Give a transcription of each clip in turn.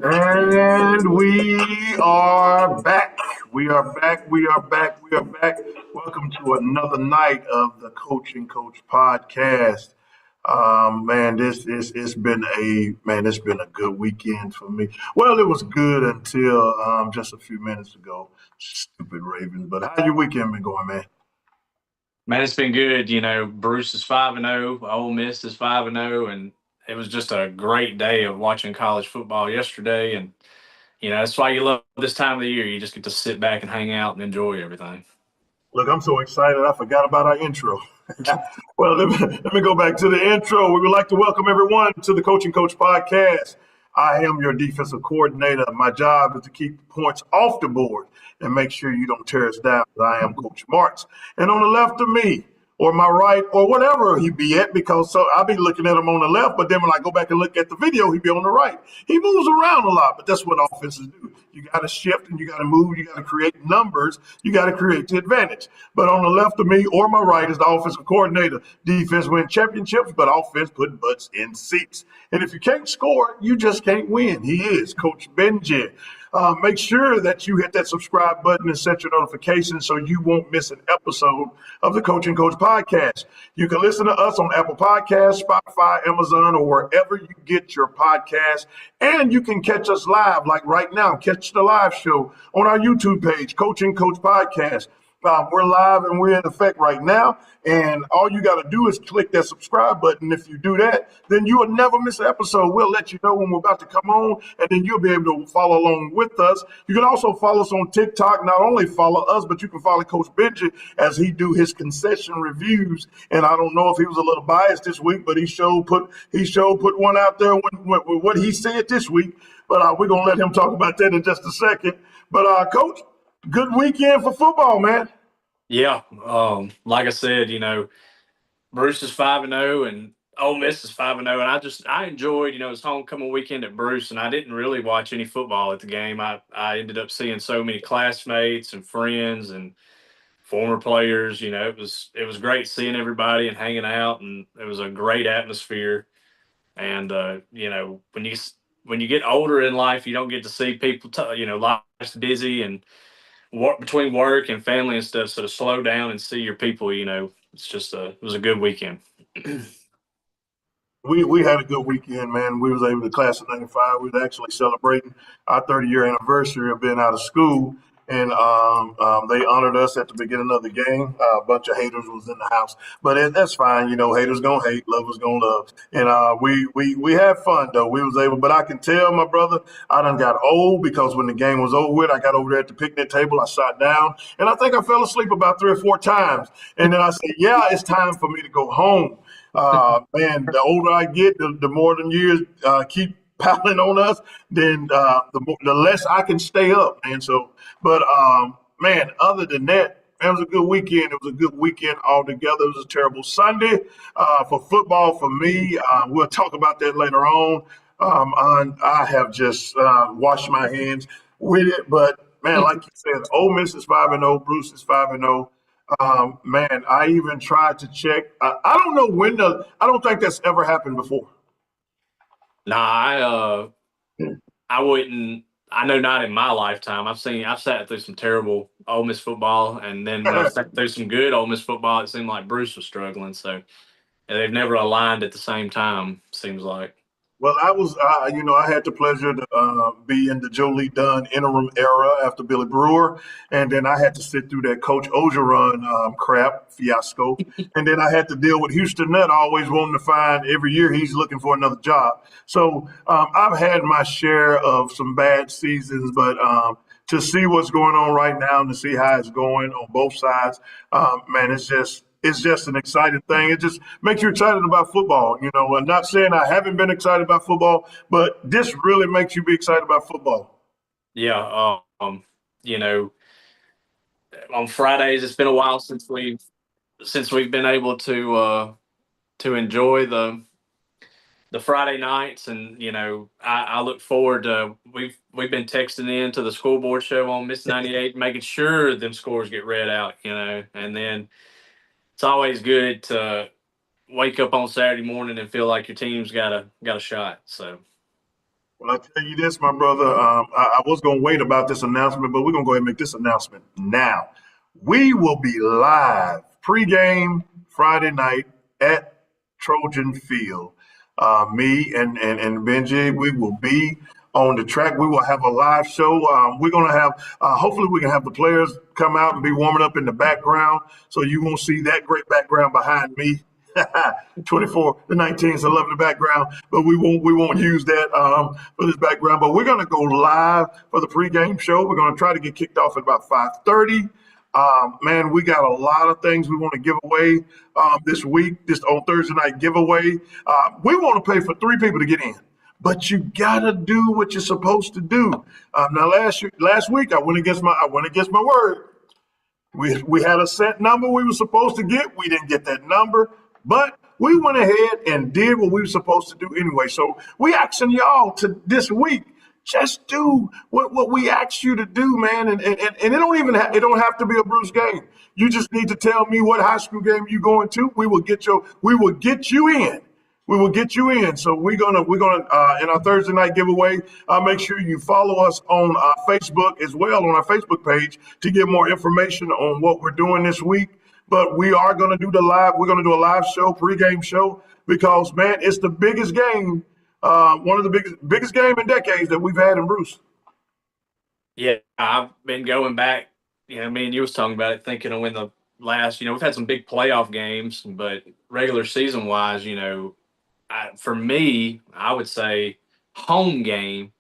And we are back. We are back. We are back. We are back. Welcome to another night of the Coaching Coach podcast. Man, it's been a good weekend for me. Well, it was good until just a few minutes ago. Stupid Ravens. But how your weekend been going, man? Man, it's been good. Bruce is 5-0, Ole Miss is 5-0, and it was just a great day of watching college football yesterday. And that's why you love this time of the year. You just get to sit back and hang out and enjoy everything. Look, I'm so excited. I forgot about our intro. Well, let me go back to the intro. We would like to welcome everyone to the Coaching Coach podcast. I am your defensive coordinator. My job is to keep points off the board and make sure you don't tear us down. I am Coach Marks. And on the left of me, or my right, or whatever he be at, because I'll be looking at him on the left, but then when I go back and look at the video, he be on the right. He moves around a lot, but that's what offenses do. You got to shift and you got to move. You got to create numbers. You got to create the advantage. But on the left of me or my right is the offensive coordinator. Defense win championships, but offense put butts in seats. And if you can't score, you just can't win. He is Coach Benji. Make sure that you hit that subscribe button and set your notifications so you won't miss an episode of the Coaching Coach podcast. You can listen to us on Apple Podcasts, Spotify, Amazon, or wherever you get your podcasts. And you can catch us live, like right now. Catch the live show on our YouTube page, Coaching Coach Podcast. We're live and we're in effect right now. And all you got to do is click that subscribe button. If you do that, then you will never miss an episode. We'll let you know when we're about to come on, and then you'll be able to follow along with us. You can also follow us on TikTok. Not only follow us, but you can follow Coach Benji as he do his concession reviews. And I don't know if he was a little biased this week, but he showed put one out there with what he said this week. But we're going to let him talk about that in just a second. But, Coach, good weekend for football, man. Yeah. Like I said, Bruce is 5-0 and Ole Miss is 5-0. And I enjoyed, it's homecoming weekend at Bruce, and I didn't really watch any football at the game. I ended up seeing so many classmates and friends and former players. It was great seeing everybody and hanging out, and it was a great atmosphere. And, when you get older in life, you don't get to see people, life's busy and between work and family and stuff, so to slow down and see your people, it's just it was a good weekend. We had a good weekend, man. We was able to class of '95. We was actually celebrating our 30-year anniversary of being out of school, and they honored us at the beginning of the game. A bunch of haters was in the house, but that's fine. Haters gonna hate, lovers gonna love, and we had fun though. We was able, but I can tell my brother, I done got old because when the game was over with, I got over there at the picnic table, I sat down, and I think I fell asleep about 3 or 4 times, and then I said, yeah, it's time for me to go home. Man, the older I get, the more the years keep piling on us, then the less I can stay up. And so, but man, other than that, it was a good weekend. It was a good weekend altogether. It was a terrible Sunday for football for me. We'll talk about that later on. I have just washed my hands with it. But, man, like you said, Ole Miss is 5-0, Bruce is 5-0. Man, I even tried to check. I don't know I don't think that's ever happened before. Nah, I wouldn't. I know not in my lifetime. I've sat through some terrible Ole Miss football, and then when I sat through some good Ole Miss football, it seemed like Bruce was struggling. So they've never aligned at the same time, seems like. Well, I had the pleasure to be in the Joe Lee Dunn interim era after Billy Brewer, and then I had to sit through that Coach Orgeron fiasco, and then I had to deal with Houston Nutt always wanting to find every year he's looking for another job. So I've had my share of some bad seasons, but to see what's going on right now and to see how it's going on both sides. Man, it's just an exciting thing. It just makes you excited about football. You know, I'm not saying I haven't been excited about football, but this really makes you be excited about football. Yeah. You know, on Fridays, it's been a while since we've been able to enjoy the Friday nights, and I look forward to we've been texting in to the school board show on Miss 98, making sure them scores get read out, and then it's always good to wake up on Saturday morning and feel like your team's got a shot. So Well, I tell you this, my brother. I was going to wait about this announcement, but we're going to go ahead and make this announcement now. We will be live pregame Friday night at Trojan Field. Me and Benji, we will be on the track. We will have a live show. We're going to have, hopefully, we can have the players come out and be warming up in the background, so you won't see that great background behind me. 24, the 19s, I love the background, but we won't use that for this background. But we're going to go live for the pregame show. We're going to try to get kicked off at about 5:30. Man, we got a lot of things we want to give away this week, this on Thursday night giveaway. We want to pay for 3 people to get in, but you gotta do what you're supposed to do. Now, last week I went against my word. We had a set number we were supposed to get. We didn't get that number, but we went ahead and did what we were supposed to do anyway. So we asking y'all to this week, just do what we asked you to do, man. And it don't have to be a Bruce game. You just need to tell me what high school game you going to. We will get you in. We will get you in. So we're gonna in our Thursday night giveaway. Make sure you follow us on Facebook as well, on our Facebook page, to get more information on what we're doing this week. But we are gonna do we're gonna do a live show, pregame show, because man, it's the biggest game. One of the biggest game in decades that we've had in Bruce. yeah, I've been going back. Me and you was talking about it, thinking of when the last. We've had some big playoff games, but regular season wise, for me, I would say home game.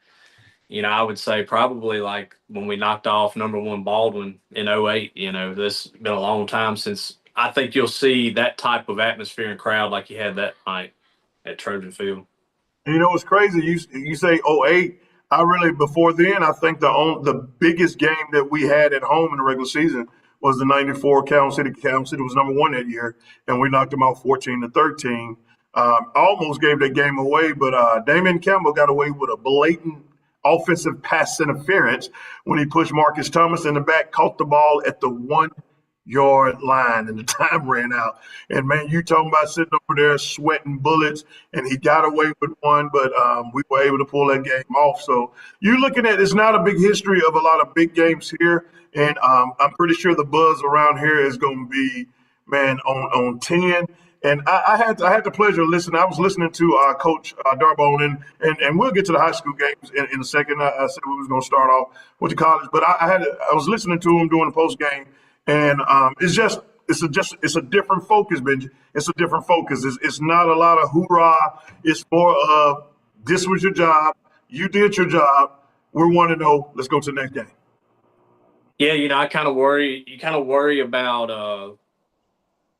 I would say probably like when we knocked off number 1 Baldwin in '08. This has been a long time since I think you'll see that type of atmosphere and crowd like you had that night at Trojan Field. And what's crazy? You say '08. Before then, I think the biggest game that we had at home in the regular season was the '94 Calhoun City. Calhoun City was number 1 that year, and we knocked them out 14-13. Almost gave that game away, but Damian Campbell got away with a blatant offensive pass interference when he pushed Marcus Thomas in the back, caught the ball at the 1-yard line, and the time ran out. And man, you talking about sitting over there sweating bullets, and he got away with one, but we were able to pull that game off. So you're looking at, it's not a big history of a lot of big games here, and I'm pretty sure the buzz around here is going to be, man, on 10. And I had the pleasure of listening. I was listening to Coach Darbone, and we'll get to the high school games in a second. I said we was going to start off with the college, but I was listening to him during the post game, and it's a different focus, Benji. It's a different focus. It's not a lot of hoorah. It's more of, this was your job. You did your job. We're 1-0. Let's go to the next game. Yeah, I kind of worry. You kind of worry about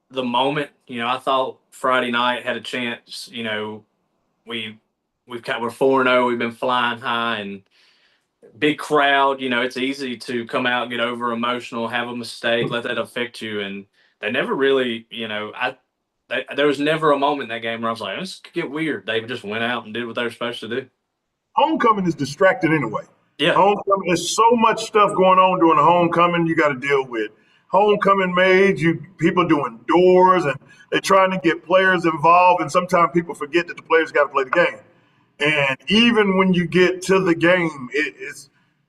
the moment. I thought Friday night had a chance. We're 4-0. We've been flying high, and big crowd. It's easy to come out, get over emotional, have a mistake, let that affect you. And they never really, there was never a moment in that game where I was like, this could get weird. They just went out and did what they were supposed to do. Homecoming is distracted anyway. Yeah. Homecoming, there's so much stuff going on during the homecoming you got to deal with. Homecoming made people doing doors, and they're trying to get players involved, and sometimes people forget that the players got to play the game. And even when you get to the game,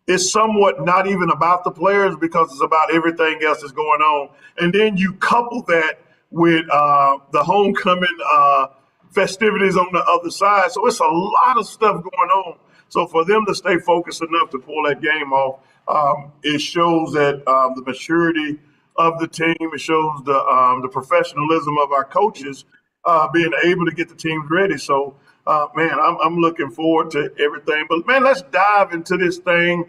it's somewhat not even about the players, because it's about everything else that's going on. And then you couple that with the homecoming festivities on the other side. So it's a lot of stuff going on. So for them to stay focused enough to pull that game off, it shows that the maturity of the team. It shows the professionalism of our coaches being able to get the teams ready. So Man, I'm looking forward to everything. But man, let's dive into this thing.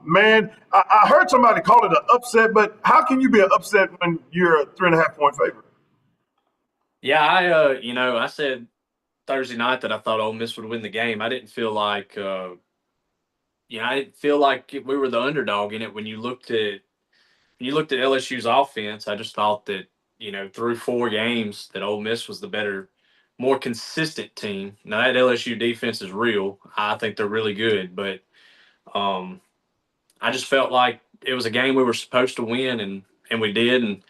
Man, I heard somebody call it an upset, but how can you be an upset when you're a 3.5 point favorite? Yeah, I said Thursday night that I thought Ole Miss would win the game. I didn't feel like, I didn't feel like we were the underdog in it. When you looked at LSU's offense, I just thought that through 4 games that Ole Miss was the better, more consistent team. Now that LSU defense is real. I think they're really good, but um, I just felt like it was a game we were supposed to win, and we did. And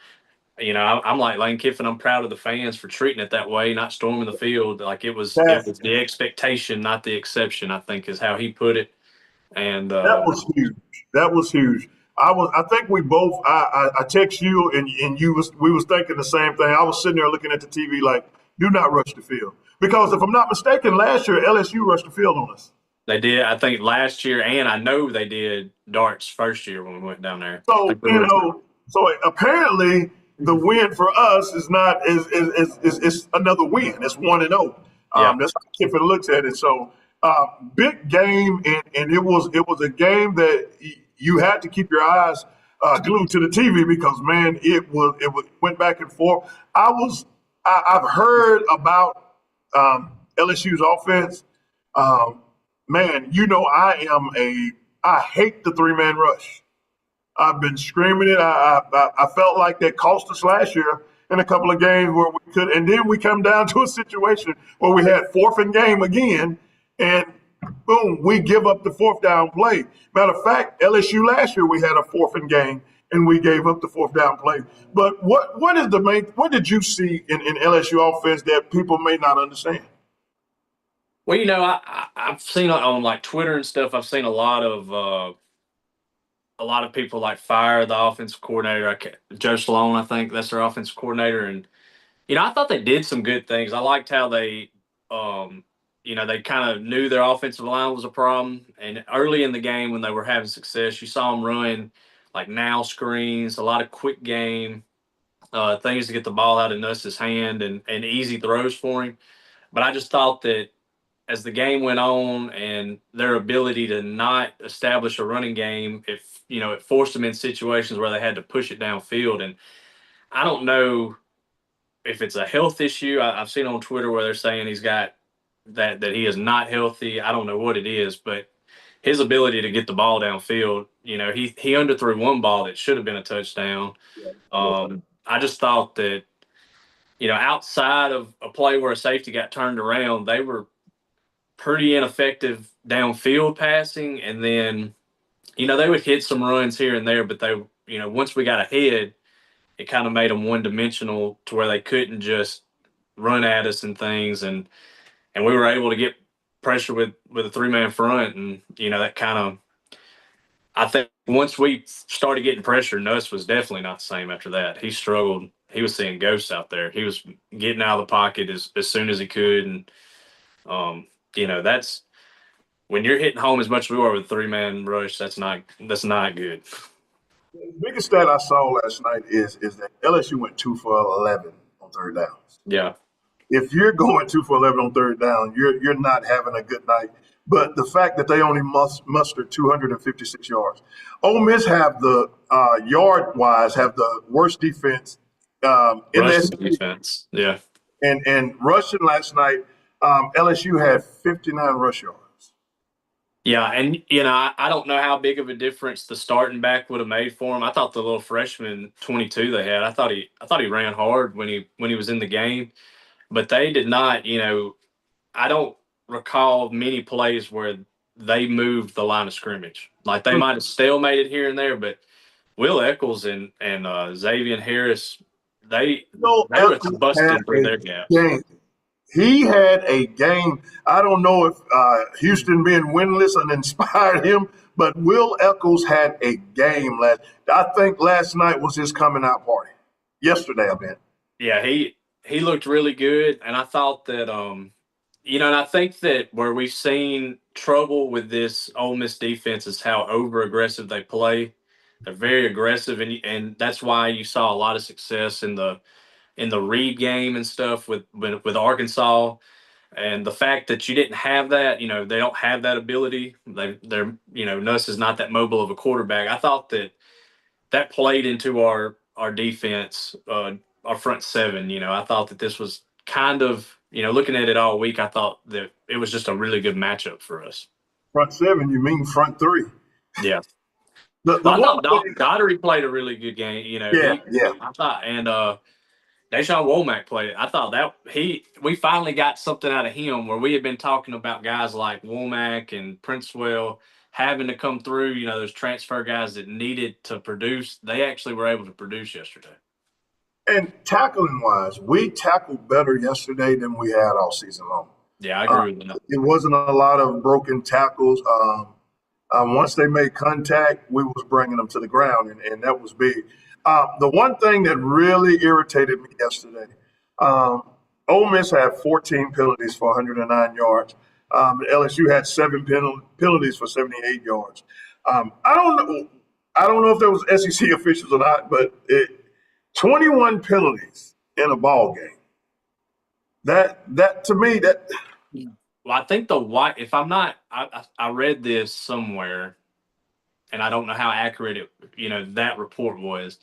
I'm like Lane Kiffin. I'm proud of the fans for treating it that way, not storming the field. Like it That was the expectation, not the exception. I think is how he put it. And that was huge. That was huge. I think we both. I text you and we was thinking the same thing. I was sitting there looking at the TV like, do not rush the field because if I'm not mistaken, last year LSU rushed the field on us. they did. I think last year, and I know they did Dart's first year when we went down there. I So think we were. so apparently the win for us is not is another win. It's 1-0. Yeah. That's how Kiffin looks at it. So big game, and it was a game that you had to keep your eyes glued to the TV because man, it went back and forth. I've heard about LSU's offense. Um, Man, I hate the 3-man rush. I've been screaming it. I felt like that cost us last year in a couple of games where we could, and then we come down to a situation where we had fourth and game again, and boom, we give up the fourth down play. Matter of fact, LSU last year we had a fourth and game, and we gave up the fourth down play. But what did you see in LSU offense that people may not understand? Well, I've seen on like Twitter and stuff. I've seen a lot of people like fire the offensive coordinator. Joe Sloan, I think that's their offensive coordinator, and I thought they did some good things. I liked how they kind of knew their offensive line was a problem, and early in the game when they were having success, you saw them run like now screens, a lot of quick game things to get the ball out of Nuss's hand and easy throws for him. But I just thought that as the game went on and their ability to not establish a running game, it forced them in situations where they had to push it downfield. And I don't know if it's a health issue. I've seen on Twitter where they're saying he's got that he is not healthy. I don't know what it is, but his ability to get the ball downfield, he underthrew one ball that should have been a touchdown. I just thought that, outside of a play where a safety got turned around, they were pretty ineffective downfield passing. And then, they would hit some runs here and there, but once we got ahead, it kind of made them one dimensional to where they couldn't just run at us and things. And we were able to get pressure with a 3-man front. And, that kind of, I think once we started getting pressure, Nuss was definitely not the same after that. He struggled. He was seeing ghosts out there. He was getting out of the pocket as soon as he could. And, that's when you're hitting home as much as we were with a 3-man rush, that's not good. The biggest stat I saw last night is that LSU went 2 for 11 on third downs. Yeah. If you're going 2 for 11 on third down, you're not having a good night. But the fact that they only mustered 256 yards, Ole Miss have the yard wise have the worst defense in Rushing the defense. Yeah. and rushing last night. LSU had 59 rush yards. Yeah, and I don't know how big of a difference the starting back would have made for him. I thought the little freshman 22 they had, I thought he ran hard when he was in the game, but they did not. I don't recall many plays where they moved the line of scrimmage. Like they might have stalemated here and there, but Will Eccles and Xavier Harris, they were Eccles busting had through a their gaps. game. He had a game. I don't know if Houston being winless and inspired him, but Will Eccles had a game last. I think last night was his coming out party. Yesterday, I meant. Yeah, he looked really good, and I thought that and I think that where we've seen trouble with this Ole Miss defense is how over aggressive they play. They're very aggressive, and that's why you saw a lot of success in the Reed game and stuff with Arkansas. And the fact that you didn't have that, they don't have that ability. They're, Nuss is not that mobile of a quarterback. I thought that played into our defense, our front seven. I thought that this was kind of, looking at it all week, I thought that it was just a really good matchup for us. Front seven, you mean front three? Yeah. The Well, I one thought Daugherty played a really good game. yeah. I thought, and Deshaun Womack played. I thought that we finally got something out of him where we had been talking about guys like Womack and Princewell having to come through. Those transfer guys that needed to produce. They actually were able to produce yesterday. And tackling wise, we tackled better yesterday than we had all season long. Yeah, I agree with that. It wasn't a lot of broken tackles. Once they made contact, we was bringing them to the ground, and that was big. The one thing that really irritated me yesterday, Ole Miss had 14 penalties for 109 yards. LSU had 7 penalties for 78 yards. I don't know if there was SEC officials or not, but 21 penalties in a ball game. That to me that. Well, I think the white. If I'm not, I read this somewhere, and I don't know how accurate that report was.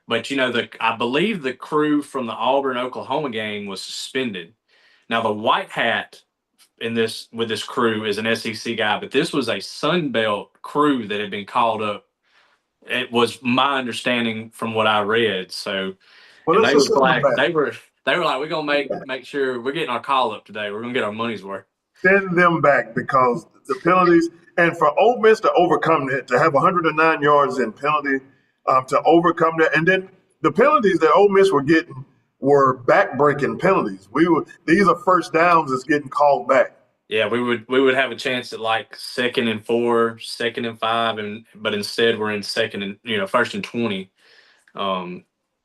But I believe the crew from the Auburn-Oklahoma game was suspended. Now the white hat with this crew is an SEC guy, but this was a Sun Belt crew that had been called up. It was my understanding from what I read. So, Well, and they were send them like back. they were like, we're gonna make sure we're getting our call up today. We're gonna get our money's worth. Send them back because the penalties and for Ole Miss to overcome that, to have 109 yards in penalty, to overcome that, and then the penalties that Ole Miss were getting were back-breaking penalties. These are first downs that's getting called back. Yeah, we would have a chance at like 2nd and 4, 2nd and 5, but instead we're in second and 1st and 20.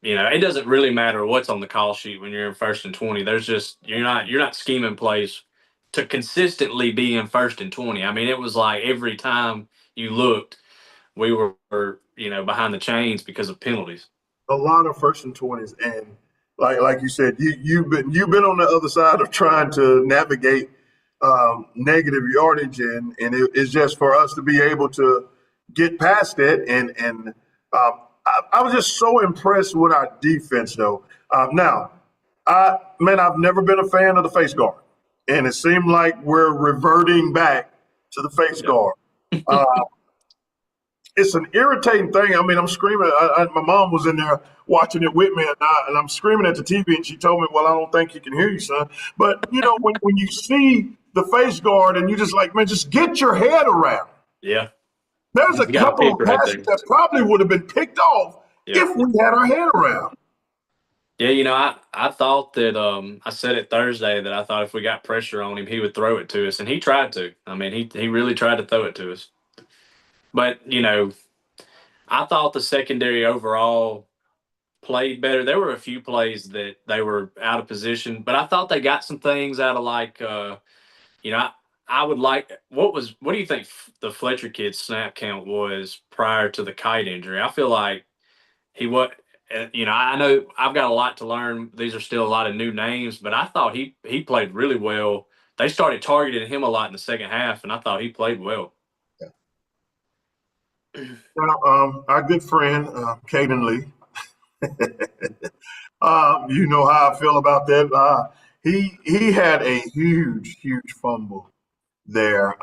It doesn't really matter what's on the call sheet when you're in 1st and 20. There's just you're not scheming plays to consistently be in 1st and 20. I mean, it was like every time you looked, we were behind the chains because of penalties. A lot of 1st and 20s, and like you said, you've been on the other side of trying to navigate negative yardage, and it's just for us to be able to get past it. And I was just so impressed with our defense, though. Now, I've never been a fan of the face guard, and it seemed like we're reverting back to the face guard. It's an irritating thing. I mean, I'm screaming. My mom was in there watching it with me, and I'm screaming at the TV, and she told me, "Well, I don't think he can hear you, son." But when you see the face guard, and you just like, man, just get your head around. Yeah. There's a couple of passes that probably would have been picked off if we had our head around. Yeah, I thought that I said it Thursday that I thought if we got pressure on him, he would throw it to us, and he tried to. I mean, he really tried to throw it to us. But, I thought the secondary overall played better. There were a few plays that they were out of position, but I thought they got some things out of like, I would like what do you think the Fletcher kid's snap count was prior to the Kite injury? I feel like he I know I've got a lot to learn. These are still a lot of new names, but I thought he played really well. They started targeting him a lot in the second half, and I thought he played well. Now, our good friend, Caden Lee, you know how I feel about that. He had a huge fumble there.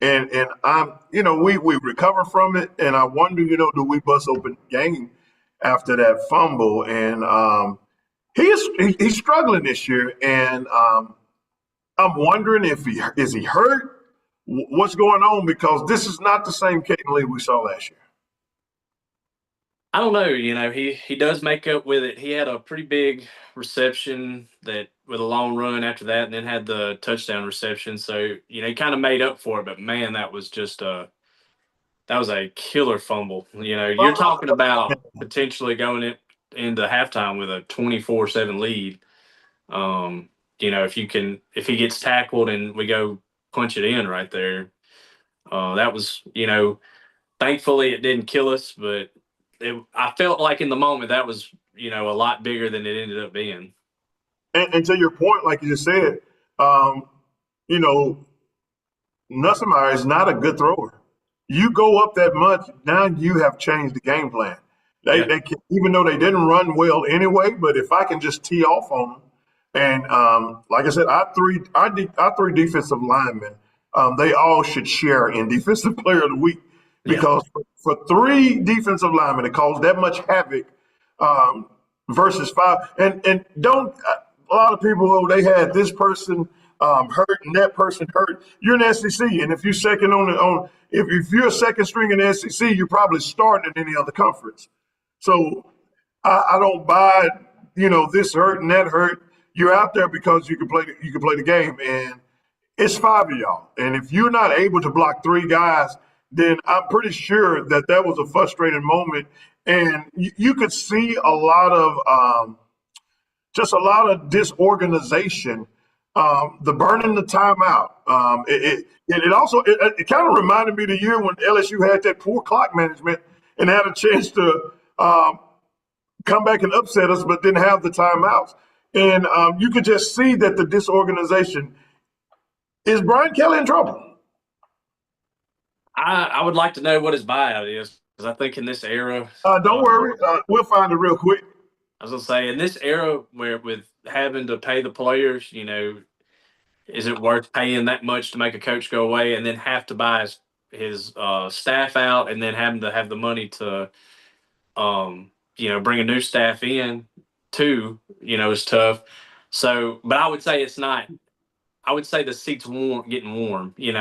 And I'm, we recover from it, and I wonder, do we bust open the game after that fumble? And he's struggling this year, and I'm wondering if is he hurt? What's going on? Because this is not the same Caden Lee we saw last year. I don't know. He does make up with it. He had a pretty big reception with a long run after that, and then had the touchdown reception. So he kind of made up for it. But man, that was a killer fumble. You're talking about potentially going into halftime with a 24-7 lead. If he gets tackled and we go punch it in right there, that was thankfully it didn't kill us, but I felt like in the moment that was a lot bigger than it ended up being. And to your point, like you just said, um, you know, Nussmeier is not a good thrower. You go up that much, now you have changed the game plan. Yeah. They can, even though they didn't run well anyway, but if I can just tee off on them, and like I said, our three defensive linemen, they all should share in defensive player of the week Yeah. because for three defensive linemen to cause that much havoc um, versus five, and don't a lot of people, oh, they had this person hurt and that person hurt. You're in the SEC, and if you're second if you're a second string in the SEC, you're probably starting in any other conference. So I don't buy, this hurt and that hurt. You're out there because you can play the game, and it's five of y'all. And if you're not able to block three guys, then I'm pretty sure that was a frustrating moment. And you could see a lot of just a lot of disorganization. The burning the timeout. It also kind of reminded me of the year when LSU had that poor clock management and had a chance to come back and upset us, but didn't have the timeouts. And you could just see that the disorganization. Is Brian Kelly in trouble? I would like to know what his buyout is because I think in this era. Don't worry, we'll find it real quick. I was gonna say in this era where with having to pay the players, is it worth paying that much to make a coach go away and then have to buy his staff out and then having to have the money to, bring a new staff in too, is tough. So, but I would say it's not. I would say the seat's getting warm. In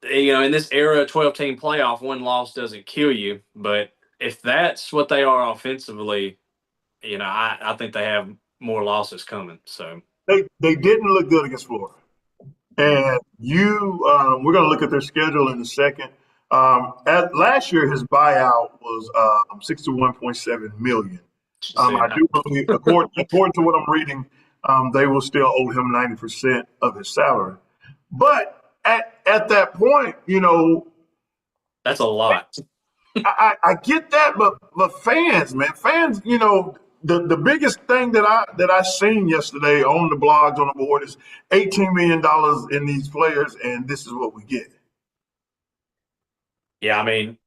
this era, 12-team playoff, one loss doesn't kill you. But if that's what they are offensively, I think they have more losses coming. So they didn't look good against Florida, and we're going to look at their schedule in a second. Last year, his buyout was $61.7 million. I do believe, according to what I'm reading, they will still owe him 90% of his salary. But at that point, that's a lot. I get that, but fans, the biggest thing that I seen yesterday on the blogs on the board is $18 million in these players, and this is what we get. Yeah, I mean,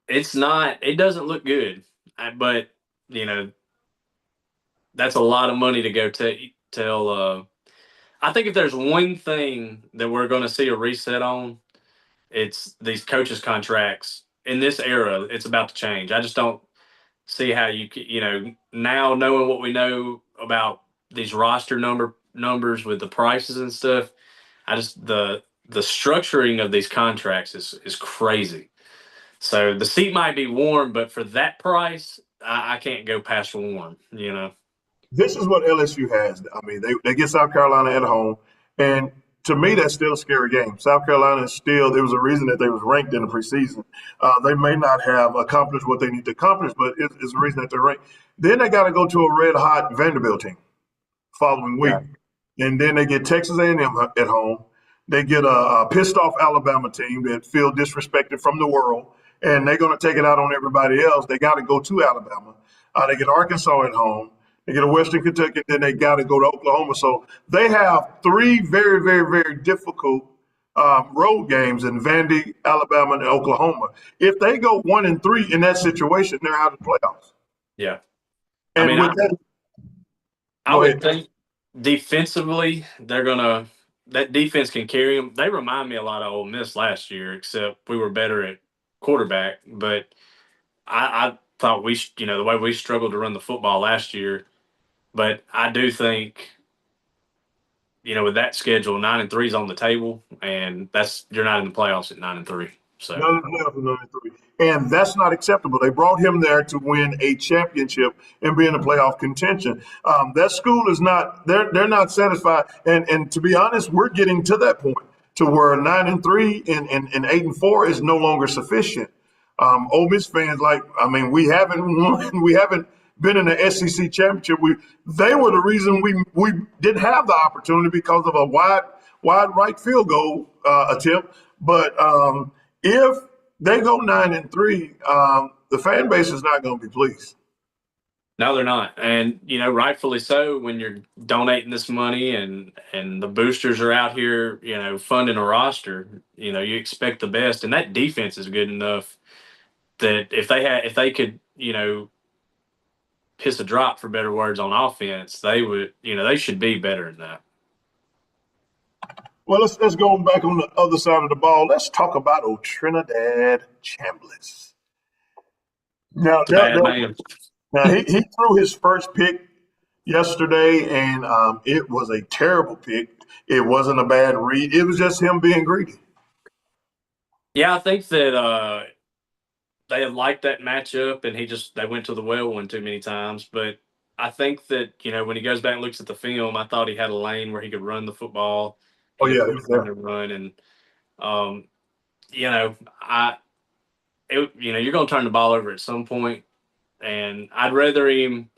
it's not. It doesn't look good, but that's a lot of money to go tell. I think if there's one thing that we're going to see a reset on, it's these coaches' contracts. In this era, it's about to change. I just don't see how now knowing what we know about these roster numbers with the prices and stuff. The structuring of these contracts is crazy. So the seat might be warm, but for that price, I can't go past warm. This is what LSU has. I mean, they get South Carolina at home, and to me, that's still a scary game. South Carolina is still. There was a reason that they was ranked in the preseason. They may not have accomplished what they need to accomplish, but it's a reason that they're ranked. Then they got to go to a red hot Vanderbilt team following week, and then they get Texas A&M at home. They get a pissed off Alabama team that feel disrespected from the world, and they're going to take it out on everybody else. They got to go to Alabama. They get Arkansas at home. They get a Western Kentucky, then they got to go to Oklahoma. So they have three very, very, very difficult road games in Vandy, Alabama, and Oklahoma. If they go 1-3 in that situation, they're out of the playoffs. Yeah. And I would think defensively, that defense can carry them. They remind me a lot of Ole Miss last year, except we were better at quarterback. But I thought the way we struggled to run the football last year. But I do think, with that schedule, 9-3 is on the table, and you're not in the playoffs at 9-3. So 9-3, and that's not acceptable. They brought him there to win a championship and be in the playoff contention. That school is not. They're not satisfied, and to be honest, we're getting to that point to where 9-3 and 8-4 is no longer sufficient. Ole Miss fans, we haven't won. We haven't been in the SEC championship. They were the reason we didn't have the opportunity because of a wide right field goal attempt. But if they go 9-3, the fan base is not going to be pleased. No, they're not, and rightfully so. When you're donating this money and the boosters are out here, funding a roster, you expect the best, and that defense is good enough that if they could, piss a drop for better words on offense, they would, they should be better than that. Well, let's go back on the other side of the ball. Let's talk about Trinidad Chambliss. Now, It's a bad man. now he threw his first pick yesterday, and it was a terrible pick. It wasn't a bad read. It was just him being greedy. Yeah, I think that they had liked that matchup, and they went to the well one too many times. But I think that when he goes back and looks at the film, I thought he had a lane where he could run the football. Oh He yeah, could push and run, and you're going to turn the ball over at some point, and I'd rather him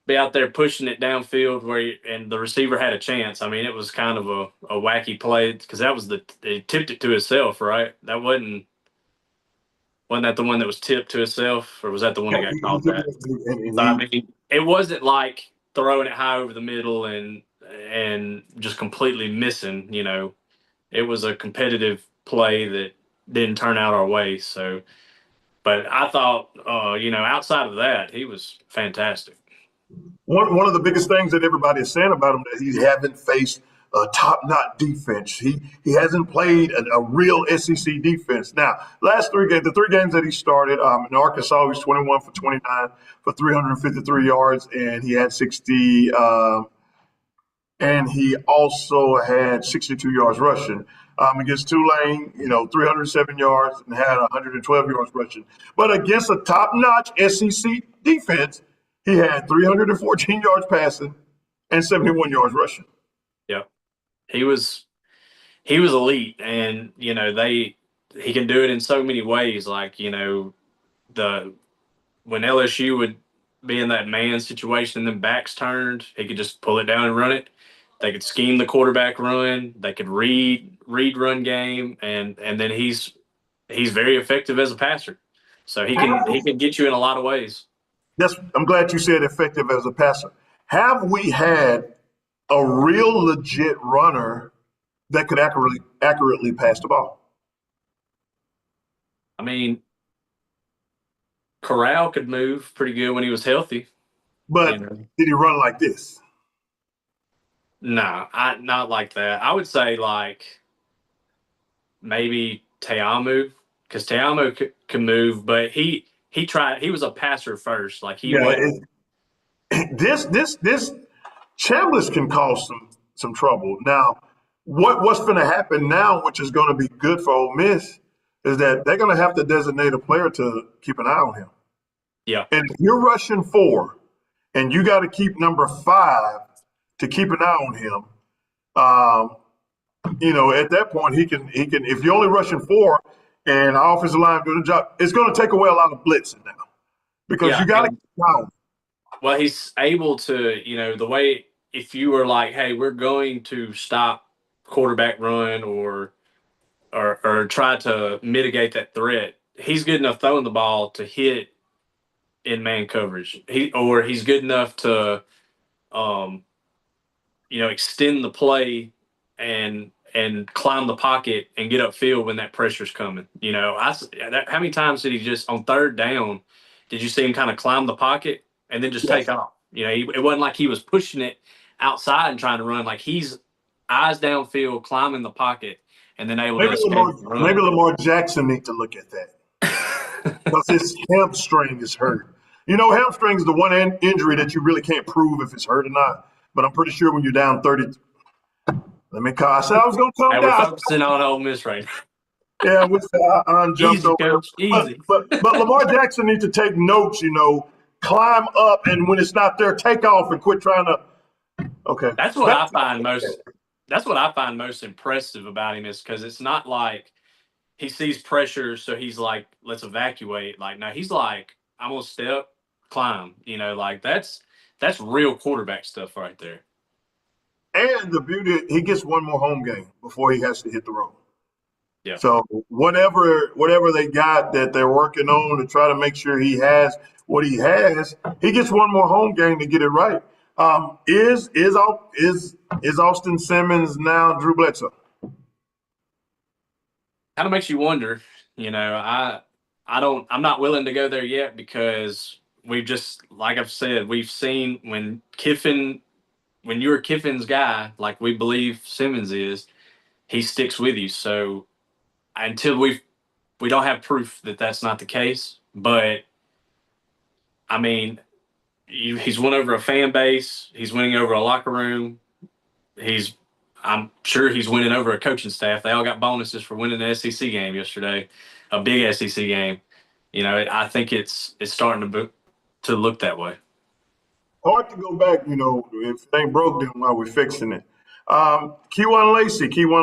be out there pushing it downfield and the receiver had a chance. I mean, it was kind of a wacky play because that was he tipped it to himself, right? That wasn't that the one that was tipped to itself, or was that the one that got caught that? So, I mean, it wasn't like throwing it high over the middle and just completely missing. It was a competitive play that didn't turn out our way. So, but I thought, outside of that, he was fantastic. One of the biggest things that everybody is saying about him that he haven't faced a top-notch defense. He hasn't played a real SEC defense. Now, the three games that he started in Arkansas, he was 21 for 29 for 353 yards, and he had 60. And he also had 62 yards rushing. Against Tulane, 307 yards and had 112 yards rushing. But against a top-notch SEC defense, he had 314 yards passing and 71 yards rushing. Yeah, he was elite, and he can do it in so many ways. Like when LSU would be in that man situation and then backs turned, he could just pull it down and run it. They could scheme the quarterback run. They could read run game, and then he's very effective as a passer. So he can get you in a lot of ways. I'm glad you said effective as a passer. Have we had a real legit runner that could accurately pass the ball? I mean, Corral could move pretty good when he was healthy. But did he run like this? No, not like that. I would say like maybe Te'amu, because Te'amu can move, but he tried. He was a passer first. Like this Chambliss can cause some trouble. Now, what's going to happen now, which is going to be good for Ole Miss, is that they're going to have to designate a player to keep an eye on him. Yeah. And if you're rushing 4 and you got to keep number 5 to keep an eye on him, at that point he can if you're only rushing 4 and our offensive line doing the job, it's going to take away a lot of blitzing now because you got to keep an eye on him. Well, he's able to, the way if you were like, hey, we're going to stop quarterback run or try to mitigate that threat, he's good enough throwing the ball to hit in man coverage. He's good enough to extend the play and climb the pocket and get upfield when that pressure's coming. How many times did he just on third down? Did you see him kind of climb the pocket and then just take off? It wasn't like he was pushing it outside and trying to run. Like he's eyes downfield, climbing the pocket, and then able to run. Maybe Lamar Jackson needs to look at that because his hamstring is hurt. Hamstring is the one injury that you really can't prove if it's hurt or not. But I'm pretty sure when you're down 30, I said I was going to come down. We're focusing on Ole Miss right now. Yeah, on easy, Coach, easy. But Lamar Jackson needs to take notes. Climb up, and when it's not there, take off and quit trying to. Okay, that's what I find most. That's what I find most impressive about him is because it's not like he sees pressure, so he's like, let's evacuate. Like, no, he's like, I'm gonna step, climb. Like that's real quarterback stuff right there. And the beauty, he gets one more home game before he has to hit the road. Yeah. So whatever they got that they're working on to try to make sure he has, what he has, he gets one more home game to get it right. Is Austin Simmons now Drew Bledsoe? Kind of makes you wonder. I'm not willing to go there yet because we've just, like I've said, we've seen when you're Kiffin's guy, like we believe Simmons is, he sticks with you. So until we don't have proof that that's not the case, but I mean, he's won over a fan base. He's winning over a locker room. I'm sure he's winning over a coaching staff. They all got bonuses for winning the SEC game yesterday, a big SEC game. I think it's starting to look that way. Hard to go back, if it ain't broke, then while we're fixing it. Keyone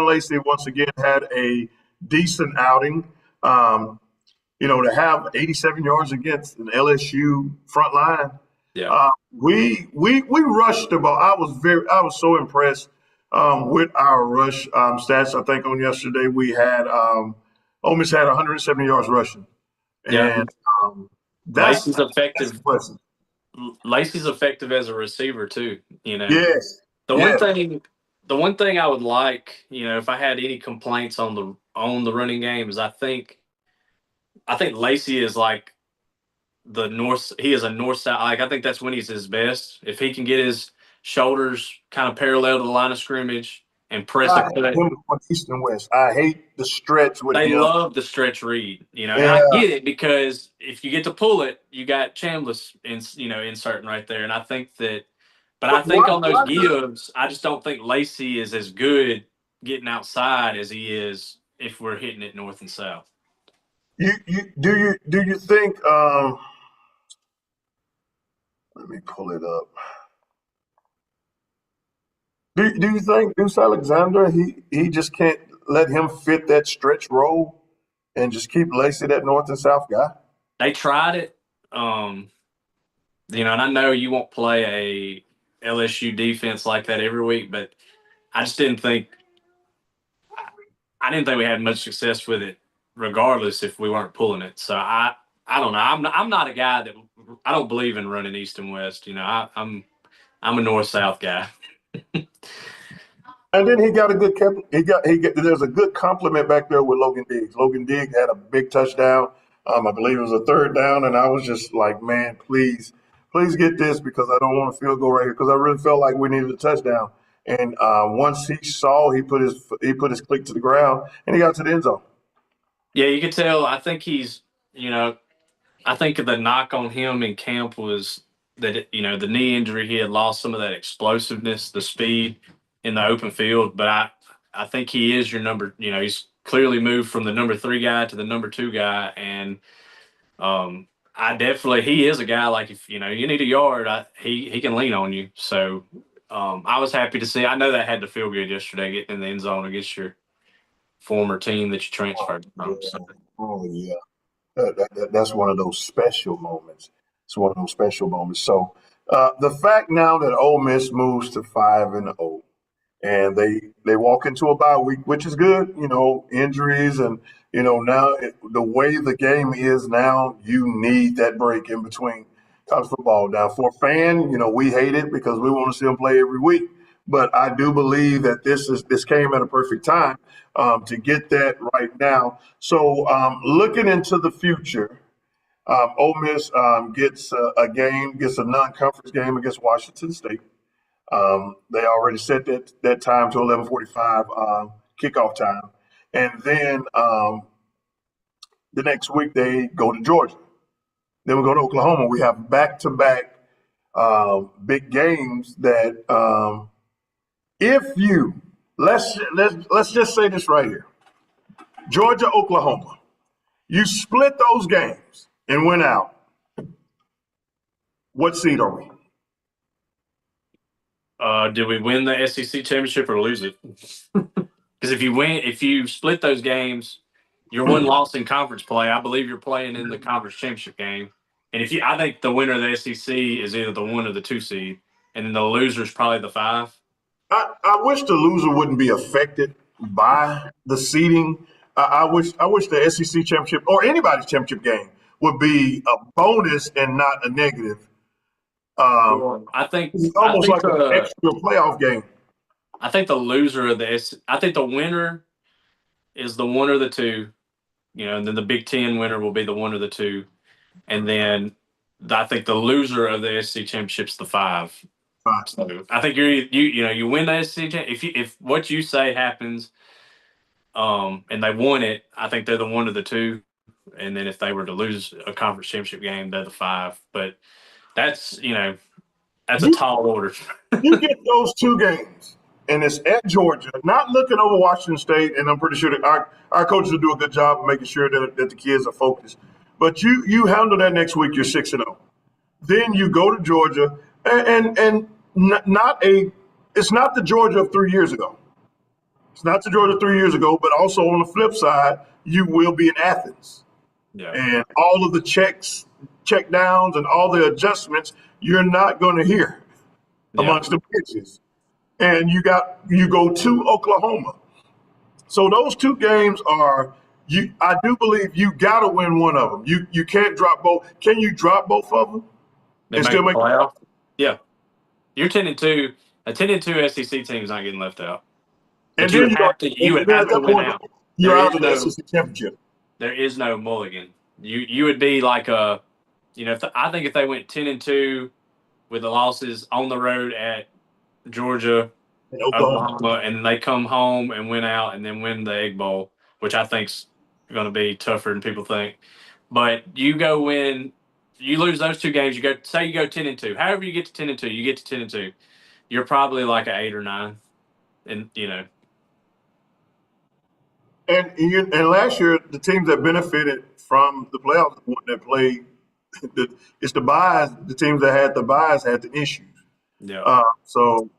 Lacy once again had a decent outing. To have 87 yards against an LSU front line. Yeah. We rushed the ball. I was so impressed with our rush stats. I think on yesterday we had Ole Miss had 170 yards rushing. Yeah. And that's effective. Lacy's effective as a receiver too. Yes. The one thing I would like, if I had any complaints on the running game is I think Lacy is like he is a north side. Like I think that's when he's his best. If he can get his shoulders kind of parallel to the line of scrimmage and press I hate him on East and West. I hate the stretch with him. They love the stretch read, And I get it because if you get to pull it, you got Chambliss inserting right there. And I think that, but I think on those gives, I just don't think Lacy is as good getting outside as he is if we're hitting it north and south. Do you think? Let me pull it up. Do you think Deuce Alexander he just can't let him fit that stretch role and just keep Lacy that north and south guy? They tried it, and I know you won't play a LSU defense like that every week, but I just didn't think we had much success with it, regardless if we weren't pulling it. So I don't know. I'm not a guy that I don't believe in running east and west. I'm a north south guy. And then he got a good there's a good compliment back there with Logan Diggs. Logan Diggs had a big touchdown. I believe it was a third down, and I was just like, man, please get this because I don't want a field goal right here because I really felt like we needed a touchdown. And once he saw, he put his click to the ground and he got to the end zone. Yeah, you could tell. I think he's, I think the knock on him in camp was that, the knee injury, he had lost some of that explosiveness, the speed in the open field. But I think he is your number, he's clearly moved from the number 3 guy to the number 2 guy. And he is a guy like if, you need a yard, he can lean on you. So I was happy to see. I know that had to feel good yesterday getting in the end zone against your former team that you transferred from. Oh, yeah. That's one of those special moments. It's one of those special moments. So the fact now that Ole Miss moves to 5-0 and they walk into a bye week, which is good, injuries and, now the way the game is now, you need that break in between college football. Now, for a fan, we hate it because we want to see them play every week. But I do believe that this came at a perfect time to get that right now. So looking into the future, Ole Miss gets a non-conference game against Washington State. They already set that time to 11:45 kickoff time, and then the next week they go to Georgia. Then we go to Oklahoma. We have back-to-back big games that. Let's just say this right here. Georgia, Oklahoma. You split those games and went out. What seed are we? Did we win the SEC championship or lose it? Because if you split those games, you're one loss in conference play. I believe you're playing in the conference championship game. And I think the winner of the SEC is either the 1 or the 2 seed, and then the loser is probably the 5. I wish the loser wouldn't be affected by the seeding. I wish the SEC championship or anybody's championship game would be a bonus and not a negative. Well, I think It's I almost think like an the extra playoff game. I think the loser of this. I think the winner is the one or the two. And then the Big Ten winner will be the one or the two, and then I think the loser of the SEC championship's the five. Fine. So I think you win the SEC if what you say happens, and they won it, I think they're the one of the two, and then if they were to lose a conference championship game, they're the five. But that's that's a You, tall order. you get those two games, and it's at Georgia, not looking over Washington State, and I'm pretty sure that our coaches will do a good job of making sure that the kids are focused. But you handle that next week, you're 6-0. Then you go to Georgia, and not a it's not the Georgia of 3 years ago. It's not the Georgia 3 years ago, but also on the flip side, you will be in Athens. Yeah. And all of the check downs and all the adjustments you're not going to hear amongst the pitches. And you go to Oklahoma. So those two games are I do believe you got to win one of them. You can't drop both. Can you drop both of them They and make still the make playoff. Yeah, you're 10-2. A 10-2 SEC team is not getting left out. But and you then would have to and then have at to that win point out. you're There out is of the no SEC championship. there is no mulligan. You would be like I think if they went 10-2 with the losses on the road at Georgia, In Oklahoma. Oklahoma, and they come home and win out and then win the Egg Bowl, which I think's going to be tougher than people think. But you lose those two games. You go 10-2. However you get to 10-2, you get to 10-2. You're probably like an 8 or 9, and And last year, the teams that benefited from the playoffs, the one that played, it's the buys. The teams that had the buys had the issues. yeah. So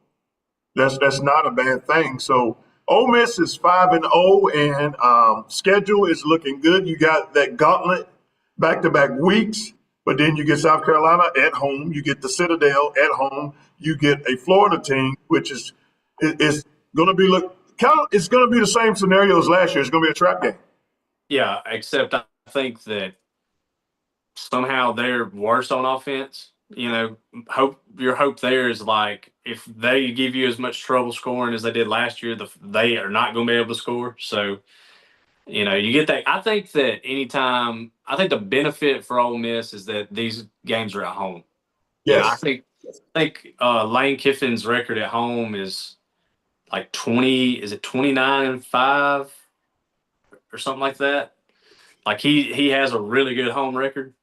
that's not a bad thing. So Ole Miss is 5-0, and schedule is looking good. You got that gauntlet back-to-back weeks, but then you get South Carolina at home. You get the Citadel at home. You get a Florida team, which is going to be it's going to be the same scenario as last year. It's going to be a trap game. Yeah, except I think that somehow they're worse on offense. Your hope there is like if they give you as much trouble scoring as they did last year, they are not going to be able to score. So, you get that. I think that I think the benefit for Ole Miss is that these games are at home. Yes. I think Lane Kiffin's record at home is like 29-5 or something like that. Like he has a really good home record.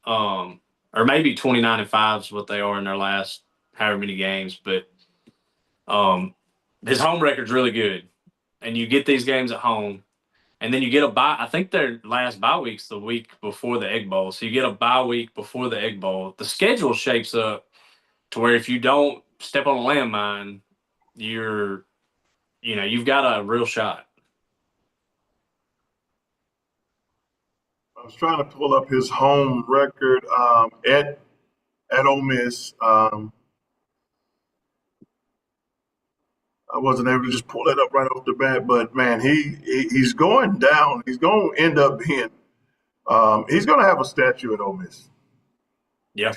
Or maybe 29-5 is what they are in their last however many games, but his home record's really good. And you get these games at home, and then you get a bye. I think their last bye week's the week before the Egg Bowl. So you get a bye week before the Egg Bowl. The schedule shapes up to where if you don't step on a landmine, you've got a real shot. I was trying to pull up his home record at Ole Miss. I wasn't able to just pull that up right off the bat, but man, he's going down. He's going to end up being. He's going to have a statue at Ole Miss. Yeah,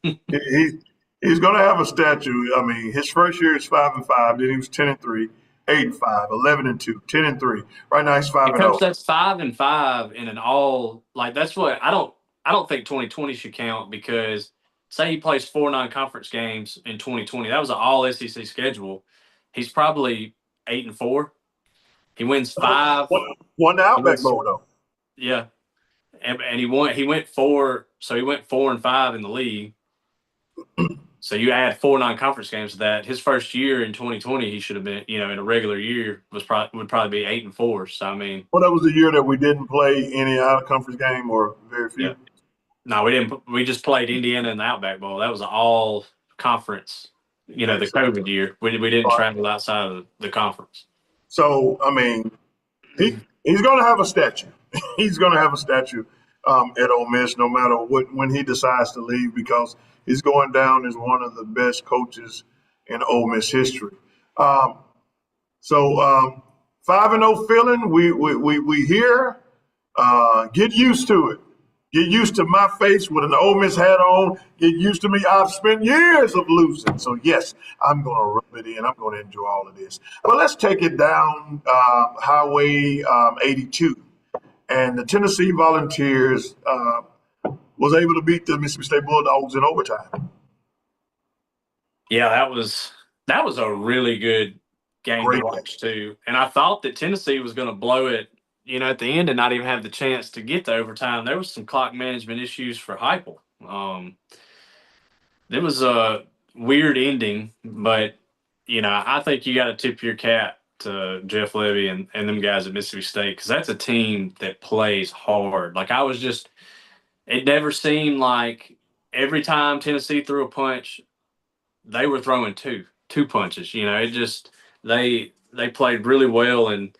he's going to have a statue. I mean, his first year is 5-5. Then he was 10-3, 8-5, 11-2, 10-3. Right now he's 5-0. Coach, that's 5-5 in an all like that's what I don't think 2020 should count because say he plays 4 non-conference games in 2020. That was an all SEC schedule. He's probably 8-4. He wins 5. Won the Outback Bowl though. Yeah, and he won. He went 4. So he went 4-5 in the league. So you add 4 non-conference games to that. His first year in 2020, he should have been, in a regular year would probably be 8-4. So I mean, well, that was the year that we didn't play any out of conference game or very few. Yeah. No, we didn't. We just played Indiana in the Outback Bowl. That was an all conference. The COVID year. We didn't travel outside of the conference. So I mean, he's going to have a statue. He's going to have a statue at Ole Miss, no matter when he decides to leave, because he's going down as one of the best coaches in Ole Miss history. So 5-0 feeling, we here. Get used to it. Get used to my face with an Ole Miss hat on. Get used to me. I've spent years of losing. So, yes, I'm going to rub it in. I'm going to enjoy all of this. But let's take it down Highway 82. And the Tennessee Volunteers was able to beat the Mississippi State Bulldogs in overtime. Yeah, that was a really good game to watch too. And I thought that Tennessee was going to blow it, at the end and not even have the chance to get to overtime. There was some clock management issues for Heupel. It was a weird ending, but I think you got to tip your cap to Jeff Levy and them guys at Mississippi State, because that's a team that plays hard. Like it never seemed like every time Tennessee threw a punch, they were throwing two punches. It just they played really well, and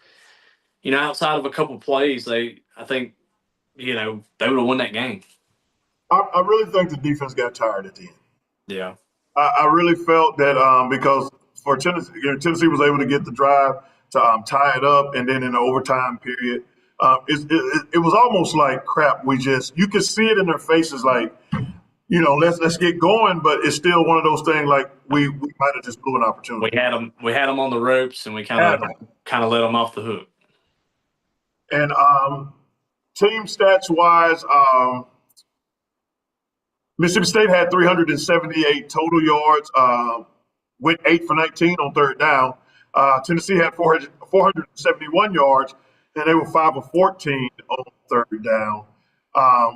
outside of a couple plays, I think they would have won that game. I really think the defense got tired at the end. Yeah, I really felt that because for Tennessee, Tennessee was able to get the drive to tie it up, and then in the overtime period, it was almost like crap. You could see it in their faces, like let's get going, but it's still one of those things like we might have just blew an opportunity. We had them on the ropes, and we kind of let them off the hook. And team stats wise, Mississippi State had 378 total yards, went 8 for 19 on third down. Tennessee had 471 yards, and they were 5 of 14 on third down.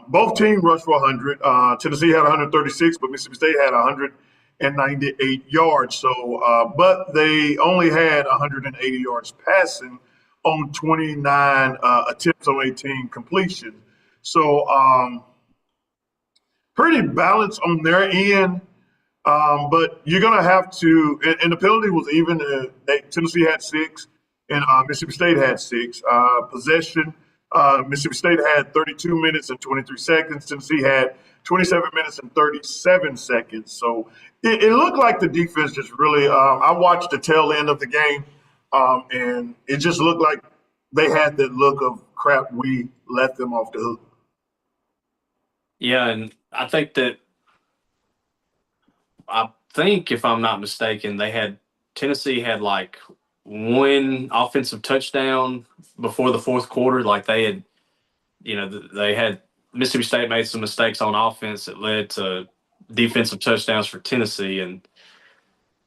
Both teams rushed for 100. Tennessee had 136, but Mississippi State had 198 yards. So, but they only had 180 yards passing on 29 attempts on 18 completions. So, pretty balanced on their end. But you're going to have to, and the penalty was even. Tennessee had 6, and Mississippi State had 6. Possession. Mississippi State had 32 minutes and 23 seconds. Tennessee had 27 minutes and 37 seconds. So it looked like the defense just really I watched the tail end of the game, and it just looked like they had that look of crap, we let them off the hook. Yeah, and I think if I'm not mistaken, Tennessee had like one offensive touchdown before the fourth quarter. Like they had Mississippi State made some mistakes on offense that led to defensive touchdowns for Tennessee. And,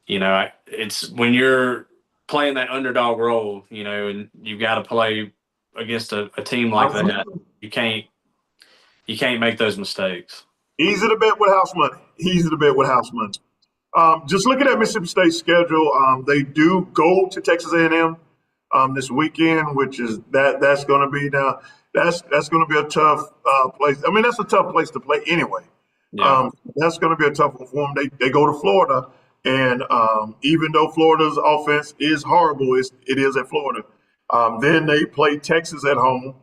it's when you're playing that underdog role, and you've got to play against a team like that, you can't make those mistakes. Easy to bet with house money. Just looking at Mississippi State's schedule, they do go to Texas A&M this weekend, which is that's going to be now. That's going to be a tough place. I mean, that's a tough place to play anyway. Yeah. That's going to be a tough one for them. They go to Florida, and even though Florida's offense is horrible, it is at Florida. Then they play Texas at home.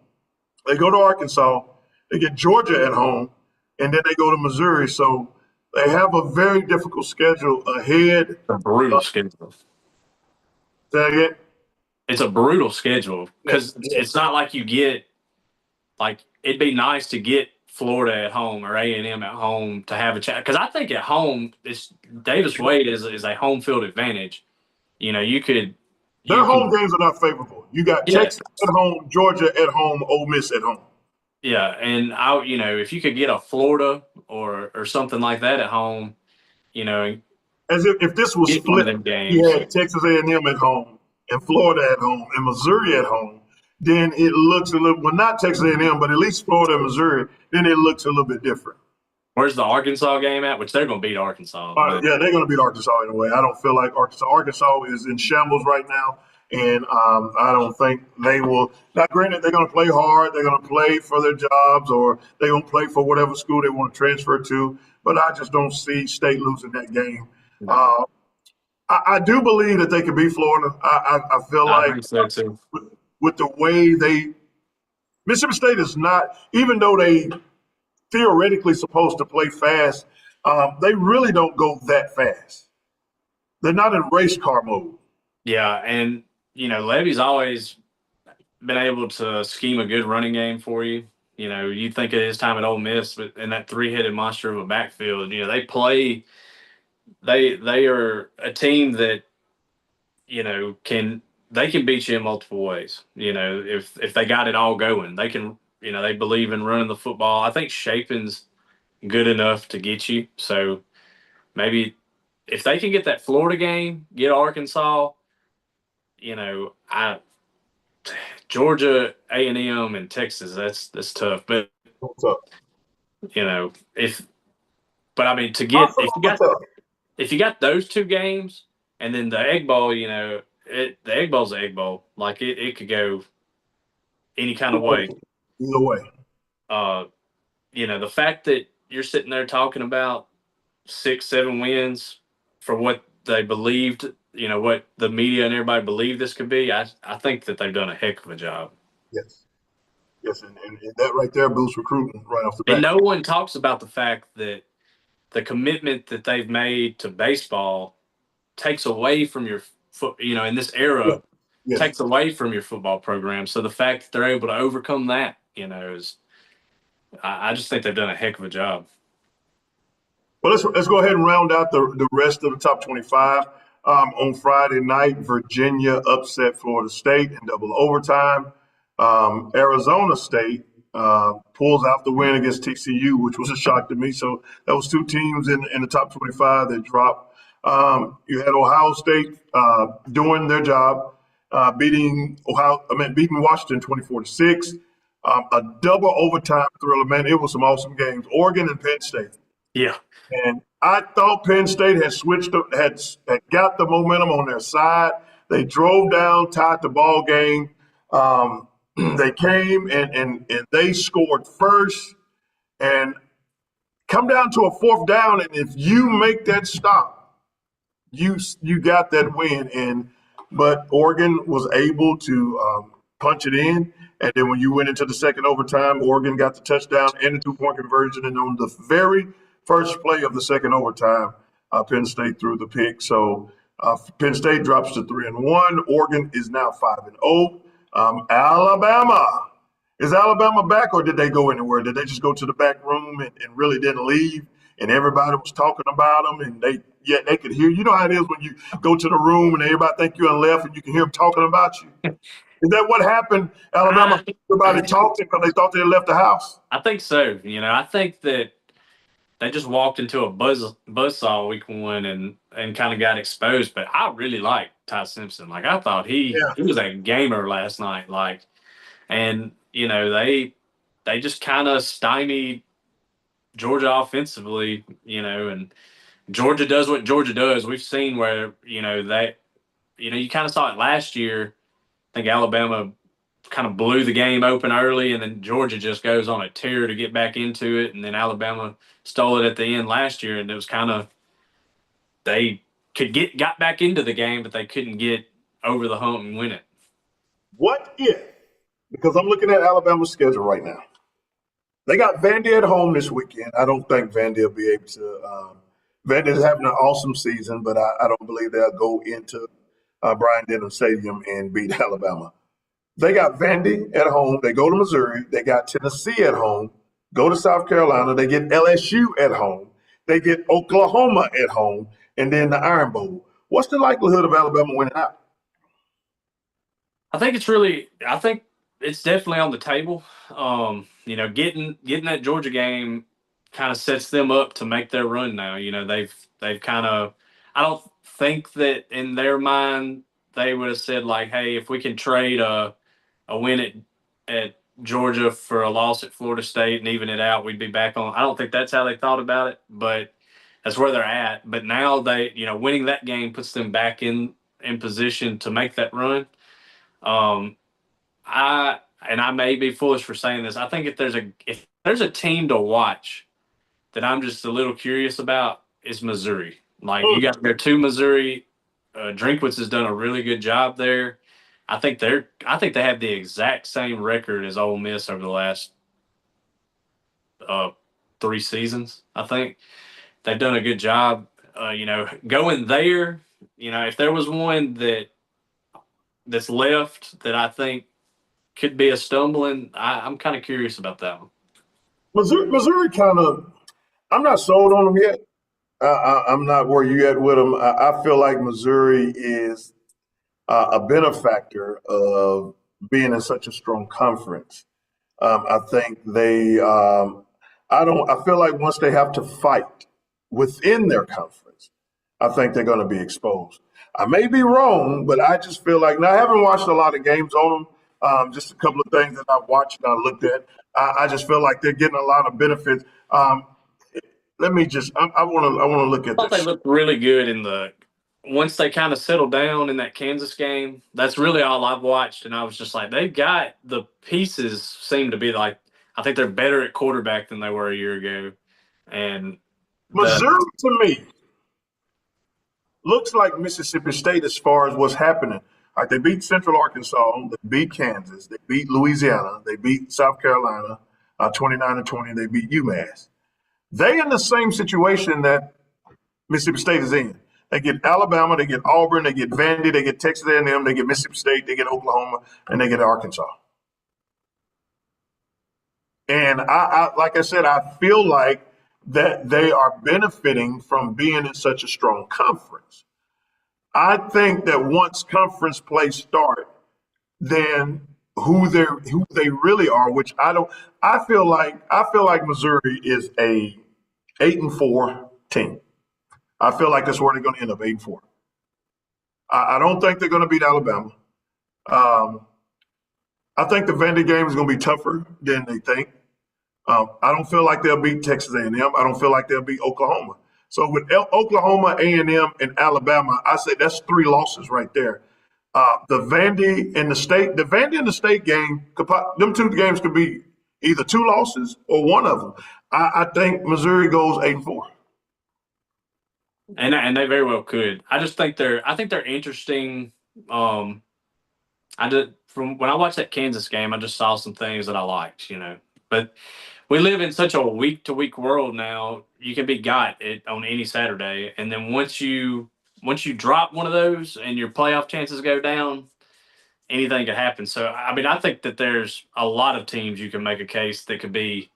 They go to Arkansas. They get Georgia at home, and then they go to Missouri. So they have a very difficult schedule ahead. A brutal schedule. Say again? It's a brutal schedule because it's not like you get it'd be nice to get Florida at home or A&M at home to have a chat, because I think at home Davis Wade is a home field advantage. Their home games are not favorable. You got Texas at home, Georgia at home, Ole Miss at home. Yeah, and if you could get a Florida or something like that at home, as if this was split, you had Texas A&M at home and Florida at home and Missouri at home, then it looks a little, well, not Texas A&M, but at least Florida and Missouri, then it looks a little bit different. Where's the Arkansas game at? Which they're going to beat Arkansas. Yeah, they're going to beat Arkansas anyway. I don't feel like Arkansas is in shambles right now. And I don't think they will. Now, granted, they're going to play hard. They're going to play for their jobs, or they're going to play for whatever school they want to transfer to. But I just don't see State losing that game. No. I do believe that they could beat Florida. I feel like so too. With the way Mississippi State is not, even though they theoretically supposed to play fast, they really don't go that fast. They're not in race car mode. Yeah, and Levy's always been able to scheme a good running game for you. You think of his time at Ole Miss, but in that three-headed monster of a backfield, they are a team that can they can beat you in multiple ways. If they got it all going, they can. They believe in running the football. I think Shaping's good enough to get you. So maybe if they can get that Florida game, get Arkansas, I Georgia, A&M, and Texas. That's tough. But What's up? if I mean to get What's up? if you got those two games and then the Egg Bowl, the Egg Bowl's the Egg Bowl. Like it could go any kind of way. Either way. Uh, the fact that you're sitting there talking about 6, 7 wins for what they believed, what the media and everybody believed this could be, I think that they've done a heck of a job. Yes. Yes, and that right there boosts recruiting right off the bat. And no one talks about the fact that the commitment that they've made to baseball takes away from your foot, in this era, Yes. takes away from your football program. So the fact that they're able to overcome that, is I just think they've done a heck of a job. Well, let's go ahead and round out the rest of the top 25. On Friday night, Virginia upset Florida State in double overtime. Arizona State pulls out the win against TCU, which was a shock to me. So that was two teams in the top 25 that dropped. You had Ohio State doing their job, beating Washington 24-6. A double overtime thriller, man. It was some awesome games. Oregon and Penn State. Yeah. And I thought Penn State had switched up, had got the momentum on their side. They drove down, tied the ball game. They came and they scored first and come down to a fourth down. And if you make that stop, you got that win. But Oregon was able to punch it in. And then when you went into the second overtime, Oregon got the touchdown and the 2-point conversion. And on the very first play of the second overtime, Penn State threw the pick. So Penn State drops to 3-1. Oregon is now 5-0. Alabama. Is Alabama back, or did they go anywhere? Did they just go to the back room and really didn't leave? And everybody was talking about them, and they could hear. You know how it is when you go to the room and everybody think you're left, and you can hear them talking about you. Is that what happened? Alabama, everybody talking because they thought they had left the house. I think so. I think that they just walked into a buzzsaw week one and kind of got exposed. But I really like Ty Simpson. Like I thought he was a gamer last night. And they just kind of stymied Georgia offensively. And Georgia does what Georgia does. We've seen where you kind of saw it last year. I think Alabama kind of blew the game open early, and then Georgia just goes on a tear to get back into it, and then Alabama stole it at the end last year, and it was kind of they got back into the game, but they couldn't get over the hump and win it. What if? Because I'm looking at Alabama's schedule right now. They got Vandy at home this weekend. I don't think Vandy will be able to. Vandy's having an awesome season, but I don't believe they'll go into Bryant Denham Stadium and beat Alabama. They got Vandy at home. They go to Missouri. They got Tennessee at home. Go to South Carolina. They get LSU at home. They get Oklahoma at home, and then the Iron Bowl. What's the likelihood of Alabama winning out? I think it's definitely on the table. Getting that Georgia game kind of sets them up to make their run now. They've kind of. I don't think that in their mind they would have said like, "Hey, if we can trade a win at Georgia for a loss at Florida State and even it out, we'd be back on." I don't think that's how they thought about it, but that's where they're at. But now winning that game puts them back in position to make that run. I may be foolish for saying this. I think if there's a team to watch that I'm just a little curious about, is Missouri. Like you got there to Missouri. Drinkwitz has done a really good job there. I think they have the exact same record as Ole Miss over the last 3 seasons. I think they've done a good job. Going there. If there was one that's left that I think could be a stumbling. I'm kind of curious about that one. Missouri kind of. I'm not sold on them yet. I'm not where you at with them. I feel like Missouri is a benefactor of being in such a strong conference. I think they. I don't. I feel like once they have to fight within their conference, I think they're going to be exposed. I may be wrong, but I just feel like now I haven't watched a lot of games on them. Just a couple of things that I've watched and I looked at. I just feel like they're getting a lot of benefits. Let me just. I want to. I want to look at I thought they this. looked really good in the once they kind of settled down in that Kansas game. That's really all I've watched, and I was just like, they've got the pieces. Seem to be like I think they're better at quarterback than they were a year ago, and the Missouri to me looks like Mississippi State as far as what's happening. All right, they beat Central Arkansas, they beat Kansas, they beat Louisiana, they beat South Carolina, 29-20. They beat UMass. They in the same situation that Mississippi State is in. They get Alabama, they get Auburn, they get Vandy, they get Texas A&M, they get Mississippi State, they get Oklahoma, and they get Arkansas. And like I said, I feel like that they are benefiting from being in such a strong conference. I think that once conference play start, then who they really are, which I don't. I feel like Missouri is a 8-4 team. I feel like that's where they're going to end up 8-4. I don't think they're going to beat Alabama. Um, I think the Vandy game is going to be tougher than they think. I don't feel like they'll beat Texas A&M. I don't feel like they'll beat Oklahoma. So with Oklahoma, A&M, and Alabama, I say that's three losses right there. The Vandy and the State game, them two games could be either two losses or one of them. I think Missouri goes 8-4. and they very well could. I think they're interesting. I did from when I watched that Kansas game, I just saw some things that I liked, But we live in such a week to week world now. You can be got it on any Saturday, and then once you drop one of those and your playoff chances go down, anything could happen. So I mean, I think that there's a lot of teams you can make a case that could be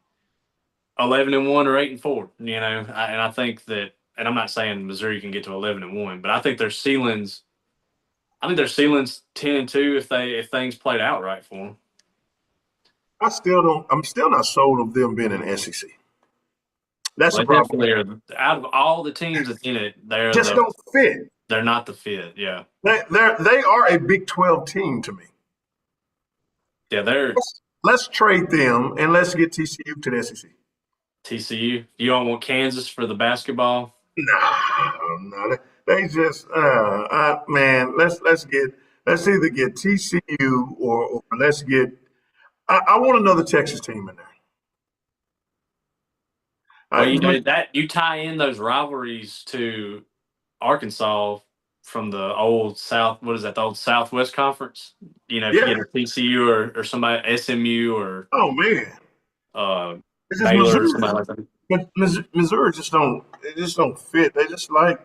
11-1 or 8-4. And I think that, and I'm not saying Missouri can get to 11-1, but I think their ceilings. I think their ceilings 10-2 if things played out right for them. I still don't. I'm still not sold of them being an SEC. That's Well, the they problem. definitely are. Out of all the teams that's in it, Just don't fit. they're not the fit. Yeah, They are a Big 12 team to me. yeah, they're Let's trade them and let's get TCU to the SEC. TCU. You don't want Kansas for the basketball? No. They just man. Let's either get TCU or let's get. I want another Texas team in there. Well, that you tie in those rivalries to Arkansas from the old South. What is that? The old Southwest Conference. If you Yeah. get a TCU or somebody SMU or Oh man. uh, It's just Baylor or Missouri. somebody like that. But Missouri just don't fit. They just like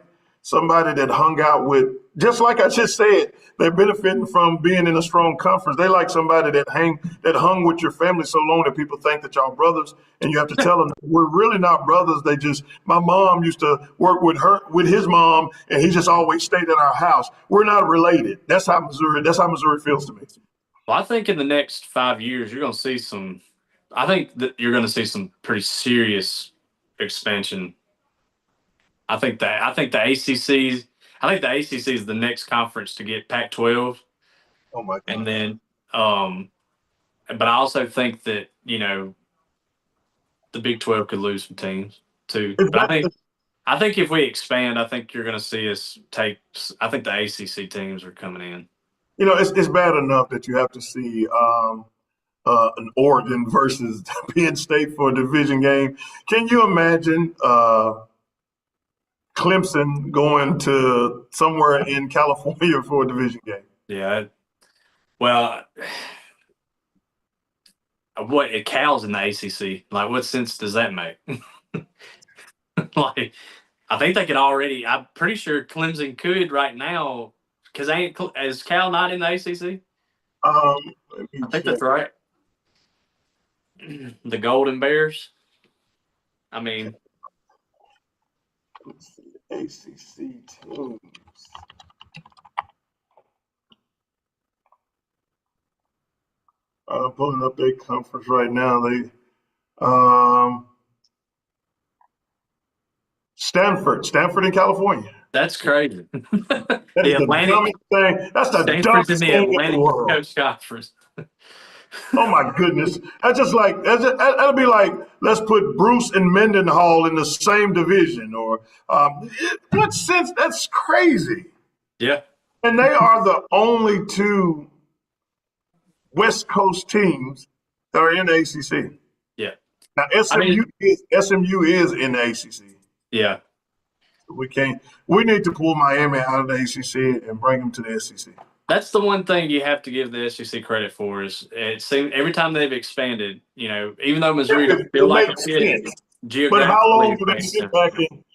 somebody that hung out with, just like I just said, they're benefiting from being in a strong conference. They like somebody that hung with your family so long that people think that y'all brothers, and you have to tell them we're really not brothers. My mom used to work with his mom, and he just always stayed at our house. We're not related. That's how Missouri feels to me. Well, I think in the next 5 years, you're going to see some. I think that you're going to see some pretty serious expansion. I think the ACC is the next conference to get Pac-12, Oh my and God. then, but I also think that the Big 12 could lose some teams too. It's But bad. I think if we expand, I think you're going to see us take. I think the ACC teams are coming in. It's bad enough that you have to see an Oregon versus Penn State for a division game. Can you imagine Clemson going to somewhere in California for a division game? Yeah. Well, Cal's in the ACC. Like, what sense does that make? Like, I think they could already. I'm pretty sure Clemson could right now because is Cal not in the ACC? Let me I think check. that's right. The Golden Bears. I mean, Let's see. ACC teams. I'm pulling up their conference right now. Um, Stanford in California. that's crazy. That The is the Atlantic, dumbest thing. That's the Stanford's in dumbest the thing in the Atlantic world. Coast Conference. Oh my goodness. That'll be like, let's put Bruce and Mendenhall in the same division or what sense? That's crazy. Yeah. And they are the only two West Coast teams that are in the ACC. Yeah. Now I mean, SMU is in the ACC. yeah. We can't. We need to pull Miami out of the ACC and bring them to the SEC. That's the one thing you have to give the SEC credit for is it seems every time they've expanded, even though Missouri don't feel It like a makes fit sense. But geographically, it makes sense.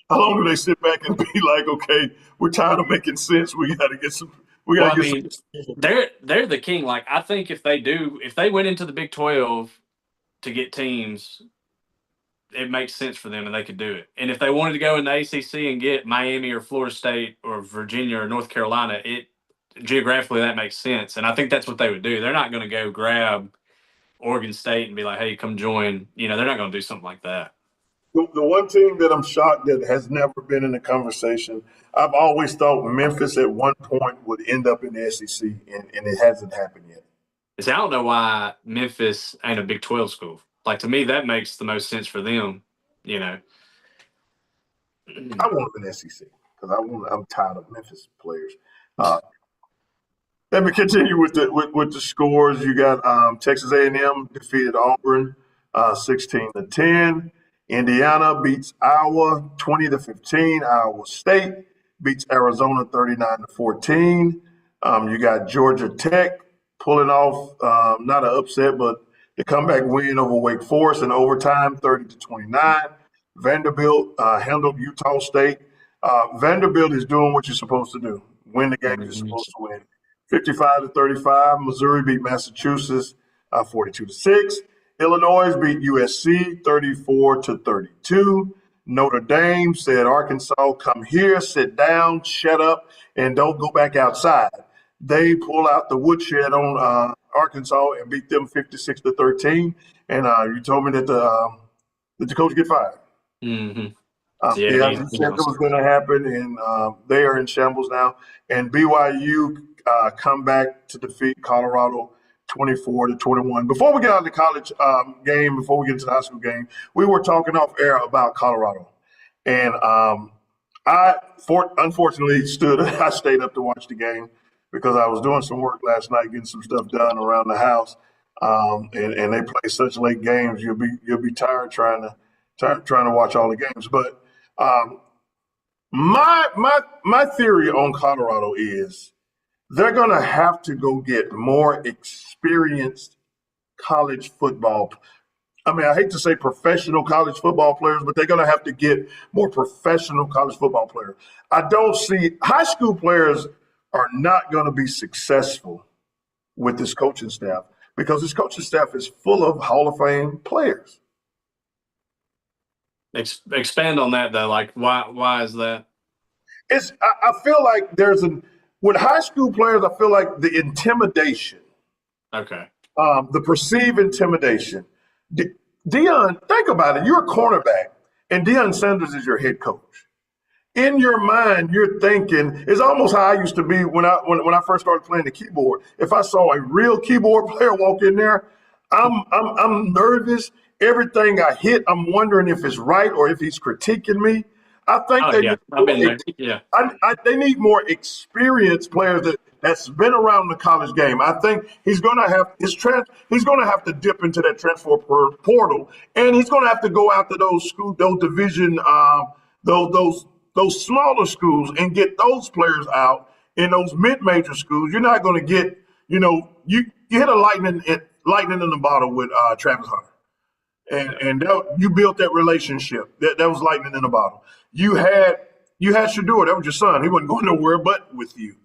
how long do they sit back and be like, okay, we're tired of making sense. We got to get some. We Well, got I to get mean, some. they're the king. Like I think if they went into the Big 12 to get teams, it makes sense for them and they could do it. And if they wanted to go in the ACC and get Miami or Florida State or Virginia or North Carolina, it geographically that makes sense. And I think that's what they would do. They're not going to go grab Oregon State and be like, "Hey, come join." They're not going to do something like that. The one team that I'm shocked that has never been in the conversation. I've always thought Memphis at one point would end up in the SEC, and it hasn't happened yet. I don't know why Memphis ain't a Big 12 school. Like to me, that makes the most sense for them. You know, I want an SEC because I'm tired of Memphis players. Uh, Let me continue with the scores. You got Texas A&M defeated Auburn 16-10. Indiana beats Iowa 20-15. Iowa State beats Arizona 39-14. You got Georgia Tech pulling off not an upset, but the comeback win over Wake Forest in overtime 30-29. Vanderbilt handled Utah State. Vanderbilt is doing what you're supposed to do. Win the game you're supposed to win. 55-35. Missouri beat Massachusetts 42-6. Illinois beat USC 34-32. Notre Dame said, Arkansas, come here, sit down, shut up, and don't go back outside. They pull out the woodshed on Arkansas and beat them 56-13. And you told me that the coach get fired. Mm-hmm. Yeah, he said it was going to happen, and they are in shambles now. And BYU come back to defeat Colorado 24-21. Before we get out of the college game, before we get into the high school game, we were talking off air about Colorado, and unfortunately I stayed up to watch the game because I was doing some work last night, getting some stuff done around the house. And they play such late games, you'll be tired trying to watch all the games, but. My theory on Colorado is they're going to have to go get more experienced college football. I mean, I hate to say professional college football players, but they're going to have to get more professional college football players. I don't see high school players are not going to be successful with this coaching staff because this coaching staff is full of Hall of Fame players. Expand on that though. Like, why is that? I feel like with high school players. I feel like the intimidation. Okay. The perceived intimidation. Deion, think about it. You're a cornerback, and Deion Sanders is your head coach. In your mind, you're thinking it's almost how I used to be when I first started playing the keyboard. If I saw a real keyboard player walk in there, I'm nervous. Everything I hit, I'm wondering if it's right or if he's critiquing me. I think they need more experienced players that's been around the college game. I think he's going to have he's going to have to dip into that transfer portal, and he's going to have to go after those division, those smaller schools and get those players out in those mid-major schools. You're not going to get, you hit a lightning in the bottle with Travis Hunter. And you built that relationship. That was lightning in a bottle. You had Shedeur. That was your son. He wasn't going nowhere but with you.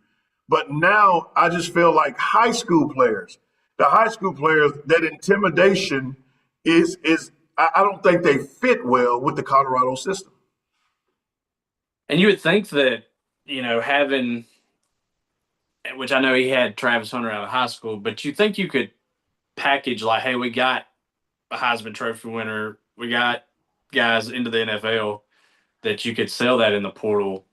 But now I just feel like the high school players, that intimidation I don't think they fit well with the Colorado system. And you would think that, having, which I know he had Travis Hunter out of high school, but you think you could package like, hey, we got a Heisman Trophy winner, we got guys into the NFL, that you could sell that in the portal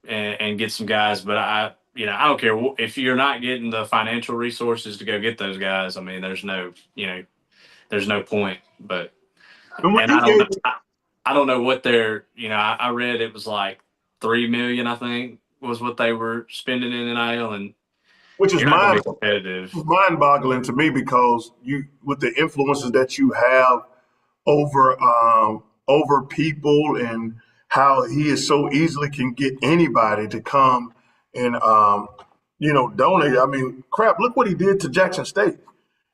and get some guys. But I don't care if you're not getting the financial resources to go get those guys. I mean, there's no point. But and I don't know what they're. I read it was like $3 million, I think, was what they were spending in NIL, and which is you're not gonna be competitive. Mind-boggling to me, because with the influences that you have over people, and how he is so easily can get anybody to come and donate. I mean, crap, look what he did to Jackson State.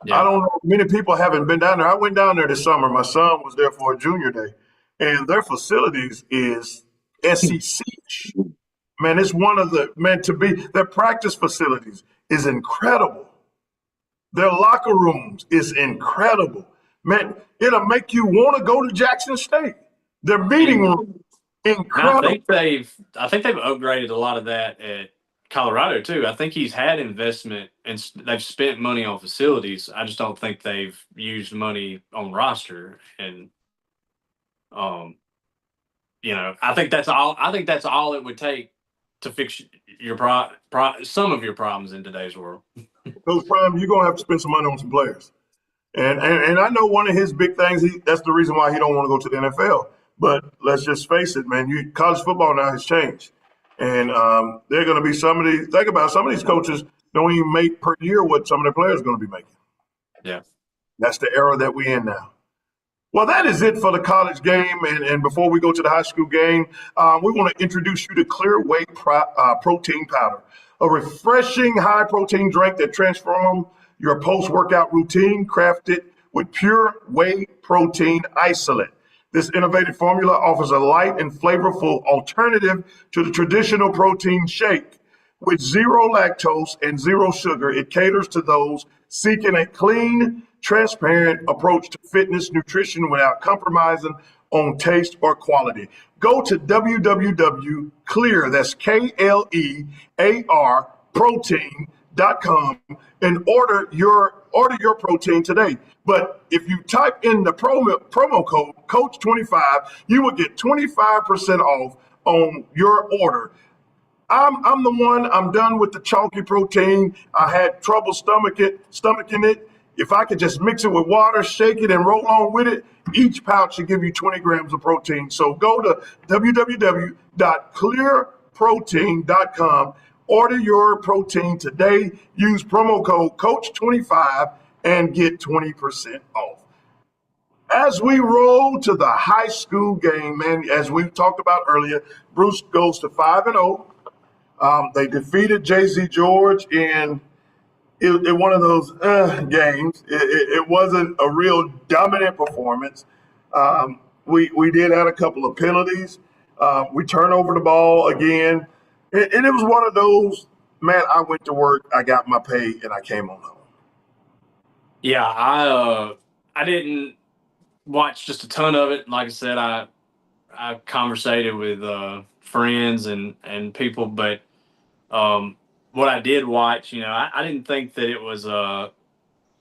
Yeah. I don't know, many people haven't been down there. I went down there this summer. My son was there for a junior day, and their facilities is SEC. Man, it's one of their practice facilities is incredible. Their locker rooms is incredible. Man, it'll make you want to go to Jackson State. Their meeting room, incredible. I think they've upgraded a lot of that at Colorado too. I think he's had investment and they've spent money on facilities. I just don't think they've used money on roster. And I think that's all. I think that's all it would take to fix your some of your problems in today's world. Those problems, you're gonna have to spend some money on some players. And I know one of his big things, that's the reason why he don't want to go to the NFL. But let's just face it, man, college football now has changed. And they're going to be some of these coaches don't even make per year what some of their players are going to be making. Yeah. That's the era that we're in now. Well, that is it for the college game. And before we go to the high school game, we want to introduce you to Clear Whey Protein Powder, a refreshing high-protein drink that transforms your post-workout routine, crafted with pure whey protein isolate. This innovative formula offers a light and flavorful alternative to the traditional protein shake. With zero lactose and zero sugar, it caters to those seeking a clean, transparent approach to fitness nutrition without compromising on taste or quality. Go to www.clear, that's KLEAR, protein.com and order your protein today. But if you type in the promo code Coach25, you will get 25% off on your order. I'm the one. I'm done with the chalky protein. I had trouble stomaching it. If I could just mix it with water, shake it, and roll on with it, each pouch should give you 20 grams of protein. So go to www.clearprotein.com. Order your protein today. Use promo code Coach25 and get 20% off. As we roll to the high school game, man, as we talked about earlier, Bruce goes to 5-0. They defeated JC George in one of those games. It wasn't a real dominant performance. We did have a couple of penalties. We turned over the ball again. And it was one of those, man, I went to work, I got my pay, and I came on home. Yeah, I didn't watch just a ton of it. Like I said, I conversated with friends and people, but what I did watch, I didn't think that it was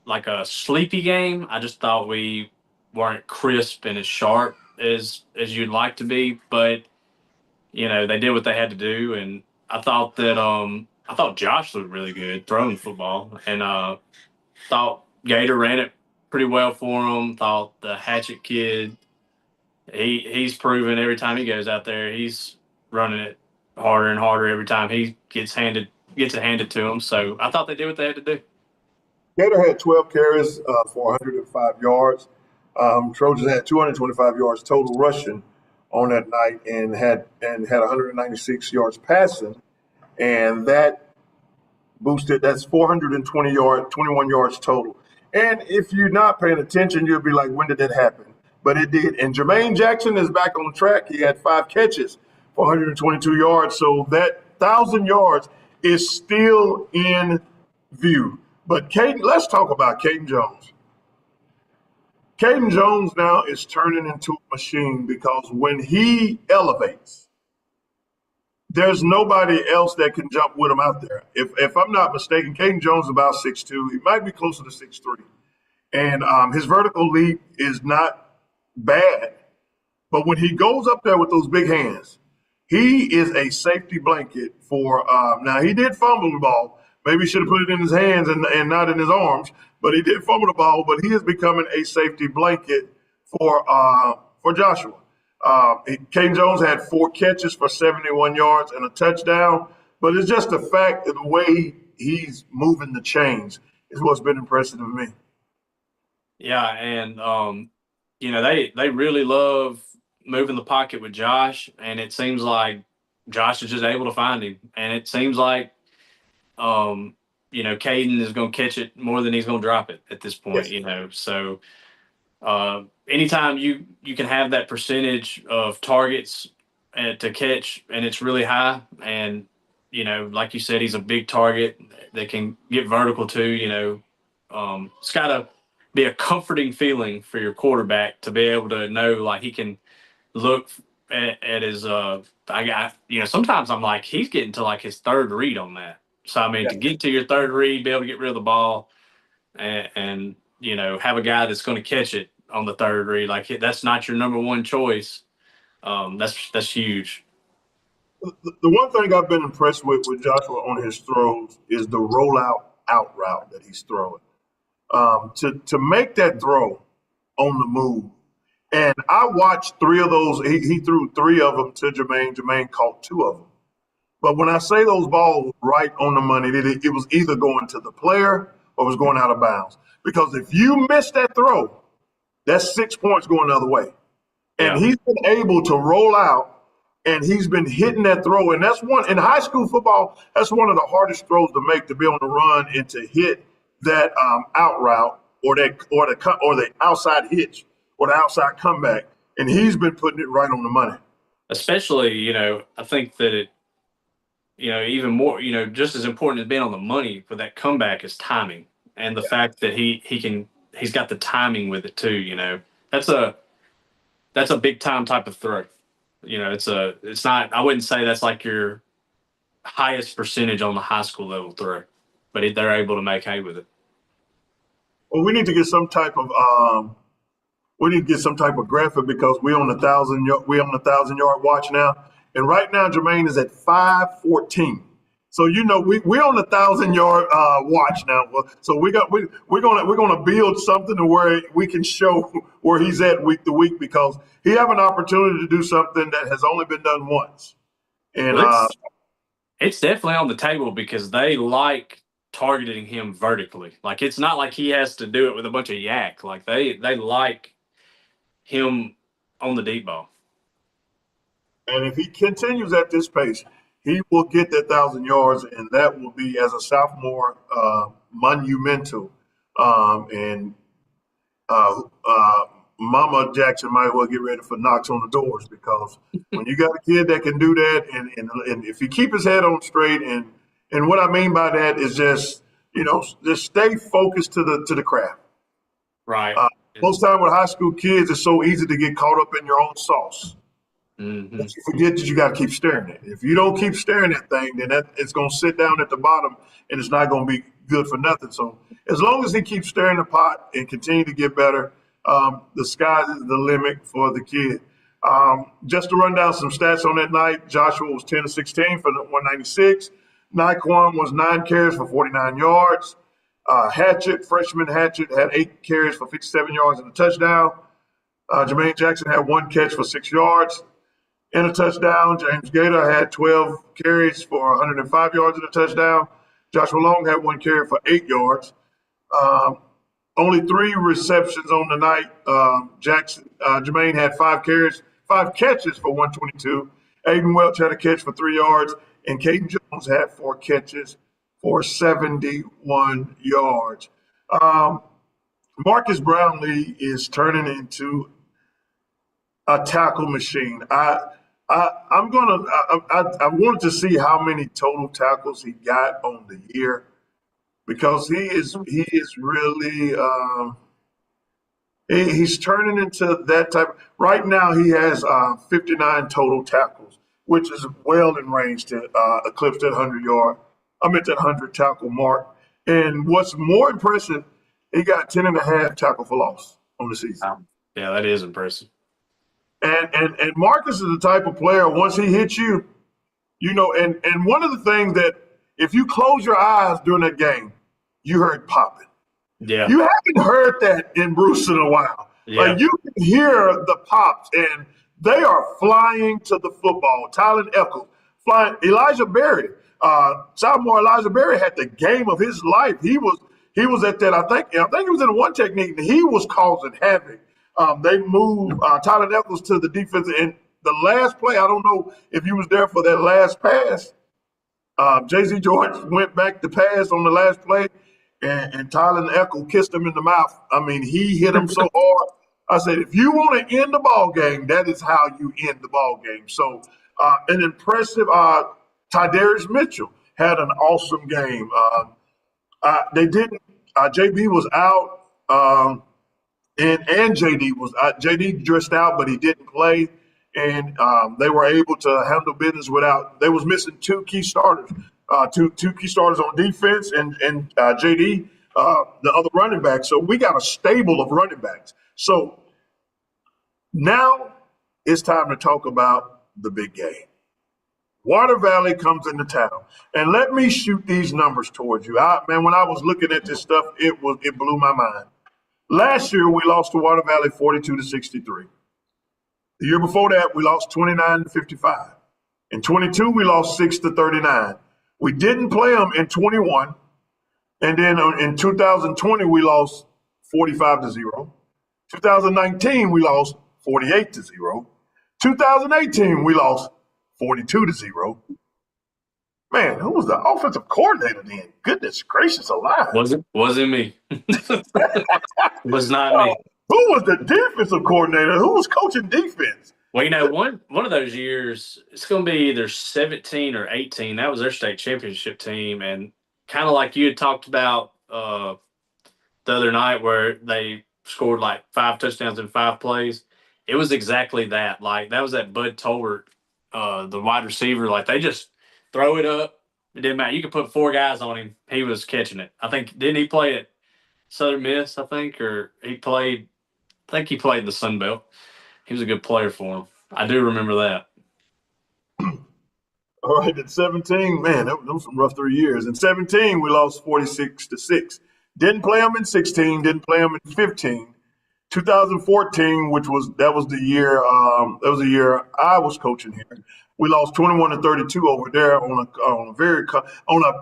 like a sleepy game. I just thought we weren't crisp and as sharp as you'd like to be, but they did what they had to do, and I thought Josh looked really good throwing the football, and thought Gator ran it pretty well for him. Thought the Hatchet kid, he's proven every time he goes out there, he's running it harder and harder every time he gets it handed to him. So I thought they did what they had to do. Gator had 12 carries for 105 yards. Trojans had 225 yards total rushing on that night, and had 196 yards passing, and that boosted. That's 21 yards total. And if you're not paying attention, you'll be like, when did that happen? But it did. And Jermaine Jackson is back on track. He had 5 catches for 122 yards. So that 1,000 yards is still in view. But let's talk about Caden Jones. Caden Jones now is turning into a machine because when he elevates, there's nobody else that can jump with him out there. If I'm not mistaken, Caden Jones is about 6'2". He might be closer to 6'3". And his vertical leap is not bad. But when he goes up there with those big hands, he is a safety blanket for now he did fumble the ball. Maybe he should have put it in his hands and not in his arms, but he did fumble the ball, but he is becoming a safety blanket for Joshua. Caden Jones had 4 catches for 71 yards and a touchdown, but it's just the fact that the way he's moving the chains is what's been impressive to me. Yeah, and they really love moving the pocket with Josh, and it seems like Josh is just able to find him, and it seems like Caden is going to catch it more than he's going to drop it at this point. Yes. So anytime you can have that percentage of targets to catch, and it's really high, and like you said, he's a big target that can get vertical too. It's got to be a comforting feeling for your quarterback to be able to know like he can look at his sometimes I'm like he's getting to like his third read on that. So I mean, to get to your third read, be able to get rid of the ball, and have a guy that's going to catch it on the third read, like that's not your number one choice. That's huge. The one thing I've been impressed with Joshua on his throws is the rollout out route that he's throwing. To make that throw on the move. And I watched 3 of those. He threw 3 of them to Jermaine. Jermaine caught 2 of them. But when I say those balls right on the money, it was either going to the player or was going out of bounds. Because if you miss that throw, that's 6 points going the other way. And he's been able to roll out, and he's been hitting that throw. And that's one in high school football. That's one of the hardest throws to make, to be on the run and to hit that out route or the outside hitch or the outside comeback. And he's been putting it right on the money. Especially, I think that it, even more, just as important as being on the money for that comeback is timing, and the fact that he's got the timing with it too. That's a big time type of throw. It's not. I wouldn't say that's like your highest percentage on the high school level throw, but they're able to make hay with it. Well, we need to get some type of graphic because we're on the 1,000-yard watch now. And right now, Jermaine is at 514. So we're on the 1,000-yard watch now. So we're gonna build something to where we can show where he's at week to week because he have an opportunity to do something that has only been done once. And it's definitely on the table because they like targeting him vertically. Like it's not like he has to do it with a bunch of yak. Like they like him on the deep ball. And if he continues at this pace, he will get that 1,000 yards, and that will be, as a sophomore, monumental. Mama Jackson might well get ready for knocks on the doors because when you got a kid that can do that, and if he keep his head on straight, and what I mean by that is just stay focused to the craft. Right. Most time with high school kids, it's so easy to get caught up in your own sauce. Mm-hmm. But you forget that you got to keep staring at it. If you don't keep staring at that thing, then it's going to sit down at the bottom and it's not going to be good for nothing. So as long as he keeps staring the pot and continue to get better, the sky is the limit for the kid. Just to run down some stats on that night, Joshua was 10 of 16 for 196. Naquan was 9 carries for 49 yards. Freshman Hatchet had 8 carries for 57 yards and a touchdown. Jermaine Jackson had 1 catch for 6 yards and a touchdown. James Gator had 12 carries for 105 yards and a touchdown. Joshua Long had 1 carry for 8 yards. Only 3 receptions on the night. Jermaine had 5 catches for 122. Aiden Welch had a catch for 3 yards, and Caden Jones had 4 catches for 71 yards. Marcus Brownlee is turning into a tackle machine. I wanted to see how many total tackles he got on the year because he is really he's turning into that type. Right now, he has 59 total tackles, which is well in range to eclipse that 100 yard. I meant that 100 tackle mark. And what's more impressive, he got 10 and a half tackle for loss on the season. Yeah, that is impressive. And Marcus is the type of player, once he hits you, and one of the things that if you close your eyes during that game, you heard popping. Yeah. You haven't heard that in Bruce in a while. Yeah. Like you can hear the pops, and they are flying to the football. Tylen Eccles flying. Elijah Berry, sophomore Elijah Berry had the game of his life. He was at that. I think he was in one technique, and he was causing havoc. They moved Tylen Eccles to the defense, and the last play. I don't know if you was there for that last pass. J.C. George went back to pass on the last play. And Tylen Eccles kissed him in the mouth. I mean, he hit him so hard. I said, if you want to end the ball game, that is how you end the ball game. So, an impressive Tydarius Mitchell had an awesome game. They didn't. JB was out, and JD was. JD dressed out, but he didn't play. And they were able to handle business without. They was missing two key starters. Two key starters on defense and JD, the other running back. So we got a stable of running backs. So now it's time to talk about the big game. Water Valley comes into town, and let me shoot these numbers towards you. Man, when I was looking at this stuff, it blew my mind. Last year we lost to Water Valley 42-63. The year before that we lost 29-55. In 22 we lost 6-39. We didn't play them in 21, and then in 2020 we lost 45-0. 2019 we lost 48-0. 2018 we lost 42-0. Man, who was the offensive coordinator then? Goodness gracious alive! Wasn't me. Was not me. Who was the defensive coordinator? Who was coaching defense? Well, one of those years, it's going to be either 17 or 18. That was their state championship team. And kind of like you had talked about the other night where they scored like 5 touchdowns in 5 plays. It was exactly that. Like, that was that Bud Tolbert, the wide receiver. Like, they just throw it up. It didn't matter. You could put 4 guys on him. He was catching it. I think, didn't he play at Southern Miss, I think? Or he played in the Sun Belt. He was a good player for him. I do remember that. All right, at 17, man, that was some rough 3 years. In 17, we lost 46-6. Didn't play them in 16, didn't play them in 15. 2014, that was the year I was coaching here. We lost 21-32 over there on a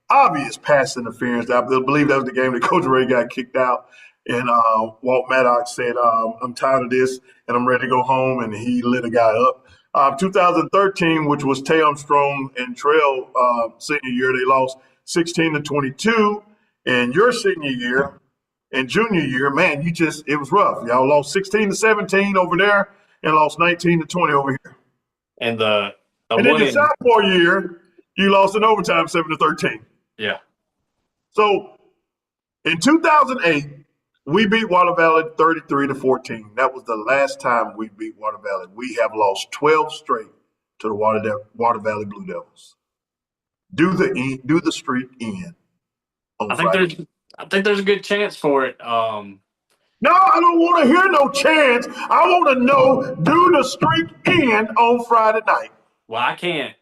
obvious pass interference. I believe that was the game that Coach Ray got kicked out. And Walt Maddox said, I'm tired of this and I'm ready to go home. And he lit a guy up. 2013, which was Tay Armstrong and Trail senior year, they lost 16-22. And your senior year and junior year, man, it was rough. Y'all lost 16-17 over there and lost 19-20 over here. And then the sophomore year, you lost in overtime 7-13. Yeah. So in 2008, we beat Water Valley 33-14. That was the last time we beat Water Valley. We have lost 12 straight to the Water Valley Blue Devils. Do the streak end. I think there's a good chance for it. No, I don't want to hear no chance. I want to know, do the streak end on Friday night? Well, I can't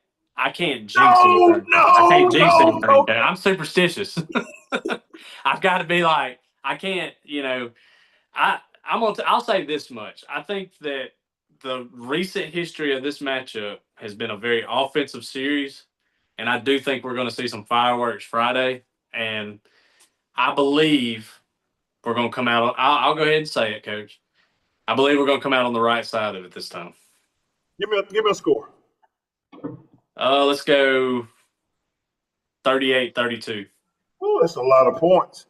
jinx anything. I can't jinx anything. I'm superstitious. I've got to be like, I can't, I'll say this much. I think that the recent history of this matchup has been a very offensive series, and I do think we're going to see some fireworks Friday. And I believe we're going to come out. I'll go ahead and say it, Coach. I believe we're going to come out on the right side of it this time. Give me a score. Let's go 38-32. Oh, that's a lot of points.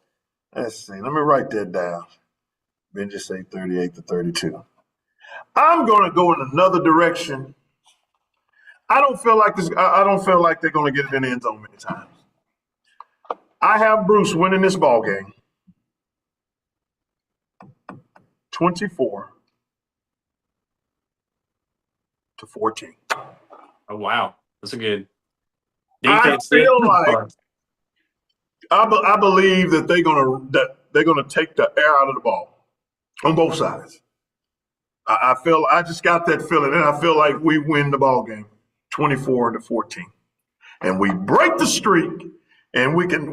Let's see. Let me write that down. Then just say 38-32. I'm going to go in another direction, I don't feel like this. I don't feel like they're going to get it in the end zone many times. I have Bruce winning this ball game 24-14. Oh wow, that's a good I defense. feel like I believe that they're gonna take the air out of the ball on both sides. I just got that feeling, and I feel like we win the ball game 24-14, and we break the streak, and we can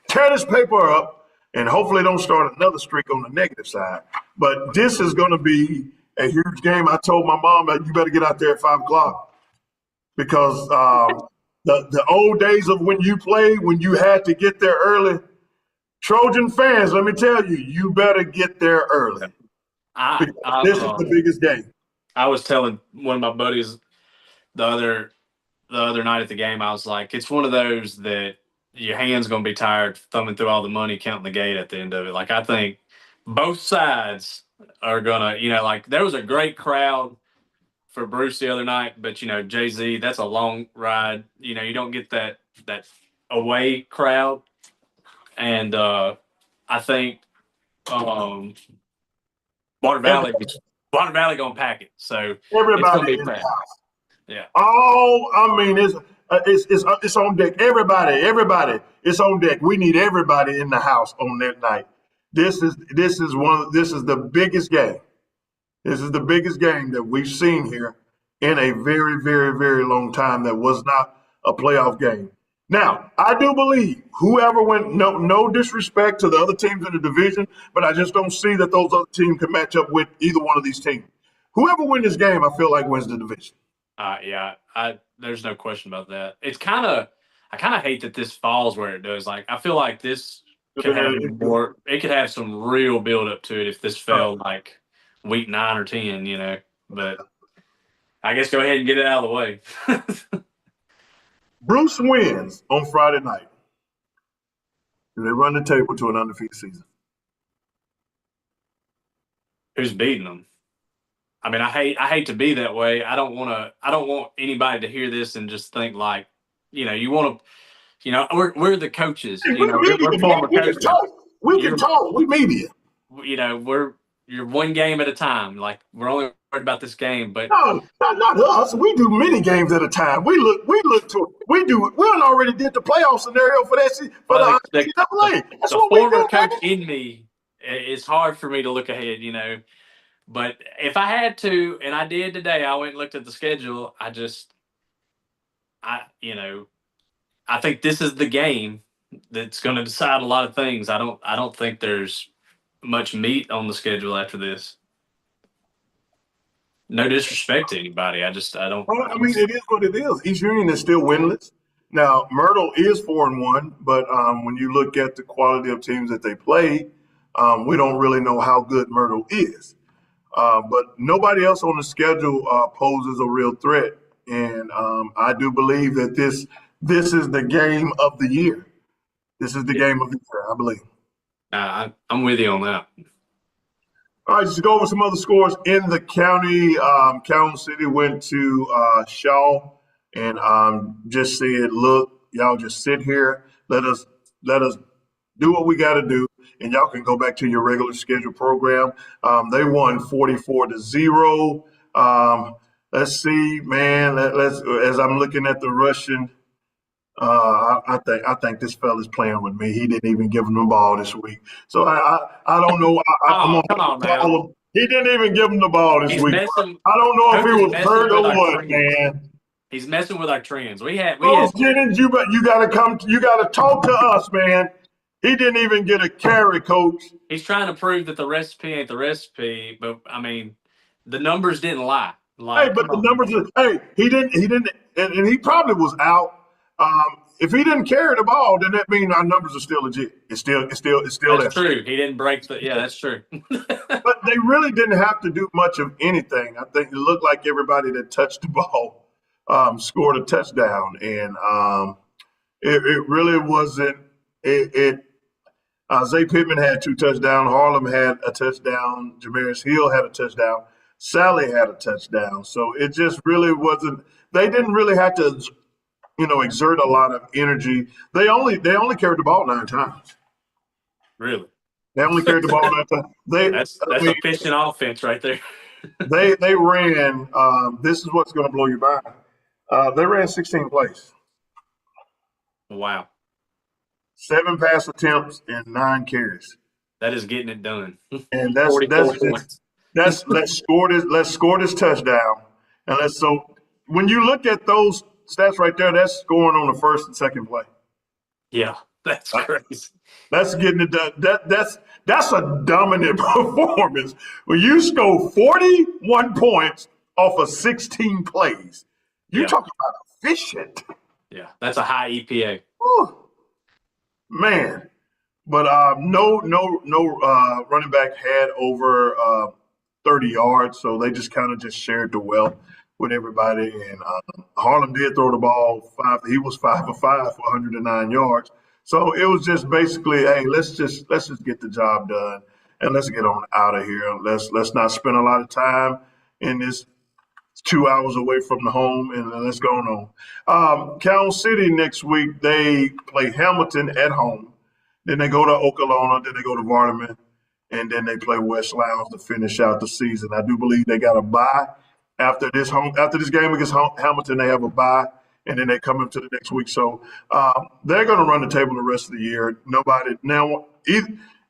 tear this paper up, and hopefully don't start another streak on the negative side. But this is going to be a huge game. I told my mom that you better get out there at 5 o'clock because the old days of when you played, when you had to get there early, Trojan fans, let me tell you, you better get there early. This is the biggest game. I was telling one of my buddies the other night at the game, I was like, it's one of those that your hand's going to be tired thumbing through all the money counting the gate at the end of it. Like, I think both sides are going to, like, there was a great crowd for Bruce the other night, but, Jay-Z, that's a long ride. You don't get that away crowd. And I think Water Valley going to pack it. So everybody it's going to be packed. Yeah. Oh, I mean, it's on deck. Everybody, it's on deck. We need everybody in the house on that night. This is the biggest game. This is the biggest game that we've seen here in a very, very, very long time. That was not a playoff game. Now, I do believe whoever went, no disrespect to the other teams in the division, but I just don't see that those other teams can match up with either one of these teams. Whoever wins this game, I feel like wins the division. Yeah, there's no question about that. I kind of hate that this falls where it does. Like, I feel like this could have more. It could have some real build up to it if this fell like week 9 or 10, But I guess go ahead and get it out of the way. Bruce wins on Friday night. They run the table to an undefeated season. Who's beating them? I mean, I hate to be that way. I don't want anybody to hear this and just think like, you want to, we're the coaches. We're former coaches. We can talk. We media. You're one game at a time. Like, we're only worried about this game, but no, not us. We do many games at a time. We already did the playoff scenario for that for the NCAA. That's the what we former do, coach in me. It's hard for me to look ahead, But if I had to, and I did today, I went and looked at the schedule. I think this is the game that's going to decide a lot of things. I don't think there's much meat on the schedule after this. No disrespect to anybody. I don't. Well, I mean, it is what it is. East Union is still winless. Now, Myrtle is 4-1, but when you look at the quality of teams that they play, we don't really know how good Myrtle is. But nobody else on the schedule poses a real threat. And I do believe that this is the game of the year. This is the game of the year, I believe. I'm with you on that. All right, just to go over some other scores in the county. Calhoun City went to Shaw and just said, look, y'all just sit here. Let us do what we got to do, and y'all can go back to your regular schedule program. They won 44-0. Let's see, man. Let's as I'm looking at the Russian, I think this fella's playing with me. He didn't even give him the ball this week, so I don't know. Come on, man. He didn't even give him the ball this week. I don't know if he was hurt or what, man. He's messing with our trends. Jennings, you gotta come. You gotta talk to us, man. He didn't even get a carry, coach. He's trying to prove that the recipe ain't the recipe, but I mean, the numbers didn't lie. Hey, but the numbers. He didn't, and he probably was out. If he didn't carry the ball, then that means our numbers are still legit. It's still That's there. true. He didn't break the. Yeah, that's true. But they really didn't have to do much of anything. I think it looked like everybody that touched the ball scored a touchdown, and it really wasn't. Zay Pittman had 2 touchdowns. Harlem had a touchdown. Jamaris Hill had a touchdown. Sally had a touchdown. So it just really wasn't. They didn't really have to, exert a lot of energy. They only carried the ball 9 times. Really? They only carried the ball 9 times. That's efficient offense right there. They ran. This is what's going to blow your mind. They ran 16 plays. Wow. 7 pass attempts and 9 carries. That is getting it done. And let's score this touchdown. And so when you look at those stats right there, that's scoring on the first and second play. Yeah, that's crazy. That's getting it done. That's a dominant performance. When you score 41 points off of 16 plays, you talk about efficient. Yeah, that's a high EPA. Whew. Man. But no running back had over 30 yards, so they just kind of just shared the wealth with everybody. And Harlem did throw the ball 5. He was 5 of 5 for 109 yards. So it was just basically, hey, let's just get the job done and let's get on out of here. Let's not spend a lot of time in this 2 hours away from the home, and let's go on. Cal City next week, they play Hamilton at home. Then they go to Okolona, then they go to Vardaman, and then they play West Lowndes to finish out the season. I do believe they got a bye after this game against Hamilton. They have a bye, and then they come into the next week. So they're going to run the table the rest of the year.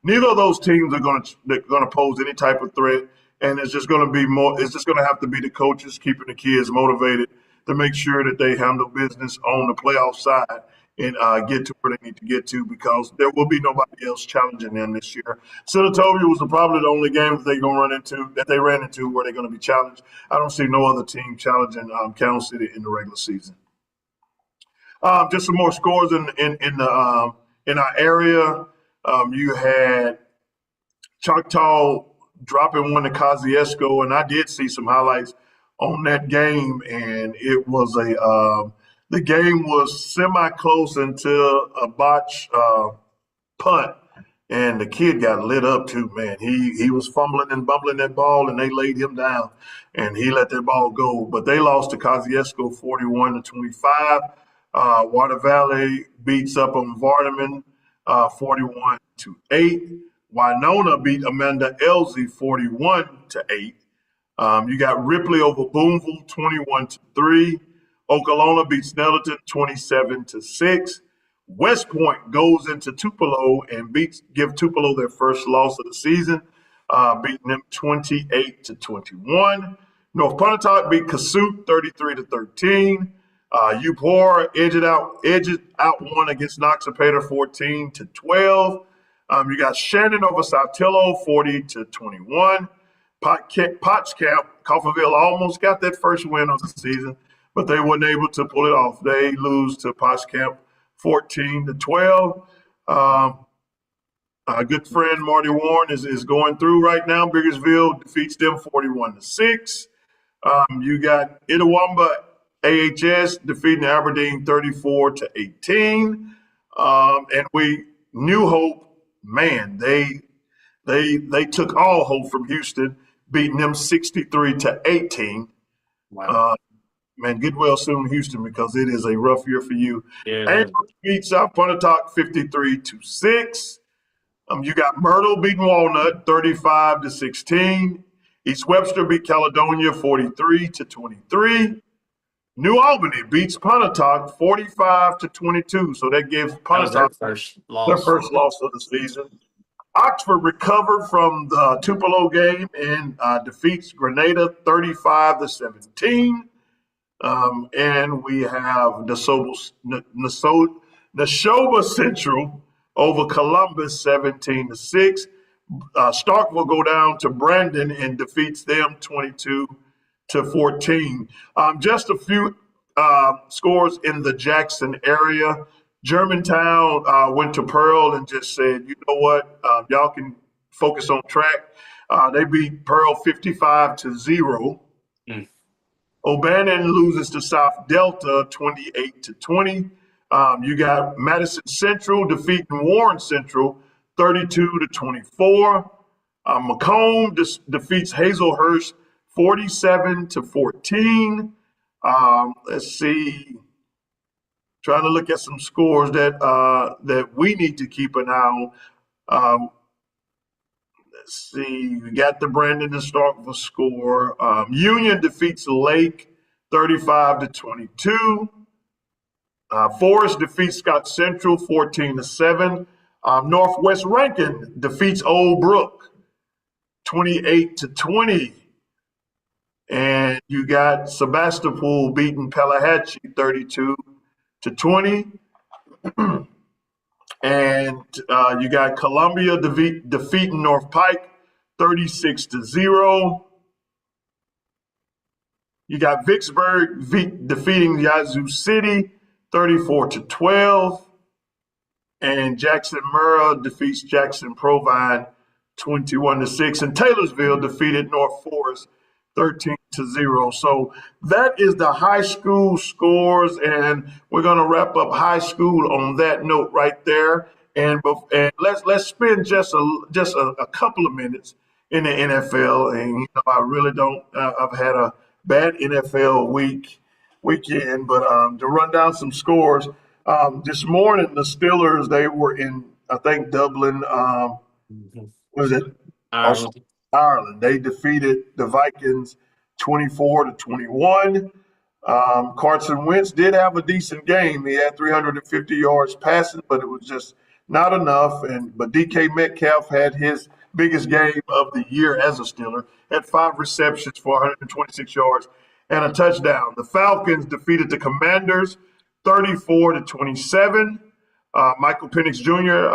Neither of those teams are going to pose any type of threat, and it's just going to be more. It's just going to have to be the coaches keeping the kids motivated to make sure that they handle business on the playoff side and get to where they need to get to, because there will be nobody else challenging them this year. Senatobia was probably the only game that they ran into where they're going to be challenged. I don't see no other team challenging Cal City in the regular season. Just some more scores in our area. You had Choctaw dropping one to Kosciuszko, and I did see some highlights on that game, and it was the game was semi-close until a botch punt, and the kid got lit up too, man. He was fumbling and bumbling that ball, and they laid him down, and he let that ball go. But they lost to Kosciuszko 41-25. Water Valley beats up on Vardaman 41-8. Winona beat Amanda Elsie 41-8. You got Ripley over Boonville 21-3. Okolona beats Nettleton 27-6. West Point goes into Tupelo and give Tupelo their first loss of the season, beating them 28-21. North Pontotoc beat Kasuth 33-13. Upor edged out one against Noxapater 14-12. You got Shannon over Saltillo 40-21. Pottscamp, Coffeyville almost got that first win of the season, but they weren't able to pull it off. They lose to Pottscamp 14-12. Our good friend Marty Warren is going through right now. Biggersville defeats them 41-6. You got Itawamba AHS defeating Aberdeen 34-18. And New Hope, man, they took all hope from Houston, beating them 63-18. Wow. Man, get well soon, Houston, because it is a rough year for you. Yeah. Amherst beats South Pontotoc 53-6. You got Myrtle beating Walnut 35-16. East Webster beat Caledonia 43-23. New Albany beats Pontotoc 45-22. So that gives Pontotoc their first loss of the season. Oxford recovered from the Tupelo game and defeats Grenada 35-17. And we have Neshoba Central over Columbus 17-6. Stark will go down to Brandon and defeats them 22-14. Just a few scores in the Jackson area. Germantown went to Pearl and just said, you know what, y'all can focus on track. They beat Pearl 55-0. O'Bannon loses to South Delta 28-20. You got Madison Central defeating Warren Central 32-24. Macomb defeats Hazelhurst 47-14. Let's see. Trying to look at some scores that we need to keep an eye on. Let's see. We got the Brandon and Starkville score. Union defeats Lake 35-22. Forest defeats Scott Central 14-7. Northwest Rankin defeats Old Brook 28-20. And you got Sebastopol beating Pelahatchie 32-20. And you got Columbia defeating North Pike 36-0. You got Vicksburg defeating Yazoo City 34-12. And Jackson Murrah defeats Jackson Provine 21-6. And Taylorsville defeated North Forest 13-0. So that is the high school scores, and we're going to wrap up high school on that note right there. And let's spend just a couple of minutes in the NFL. And I really don't. I've had a bad NFL weekend, but to run down some scores. This morning, the Steelers, they were in, I think, Dublin. What is it? Ireland. They defeated the Vikings 24-21. Carson Wentz did have a decent game. He had 350 yards passing, but it was just not enough. But DK Metcalf had his biggest game of the year as a Steeler, had 5 receptions for 126 yards and a touchdown. The Falcons defeated the Commanders 34-27. Michael Penix Jr.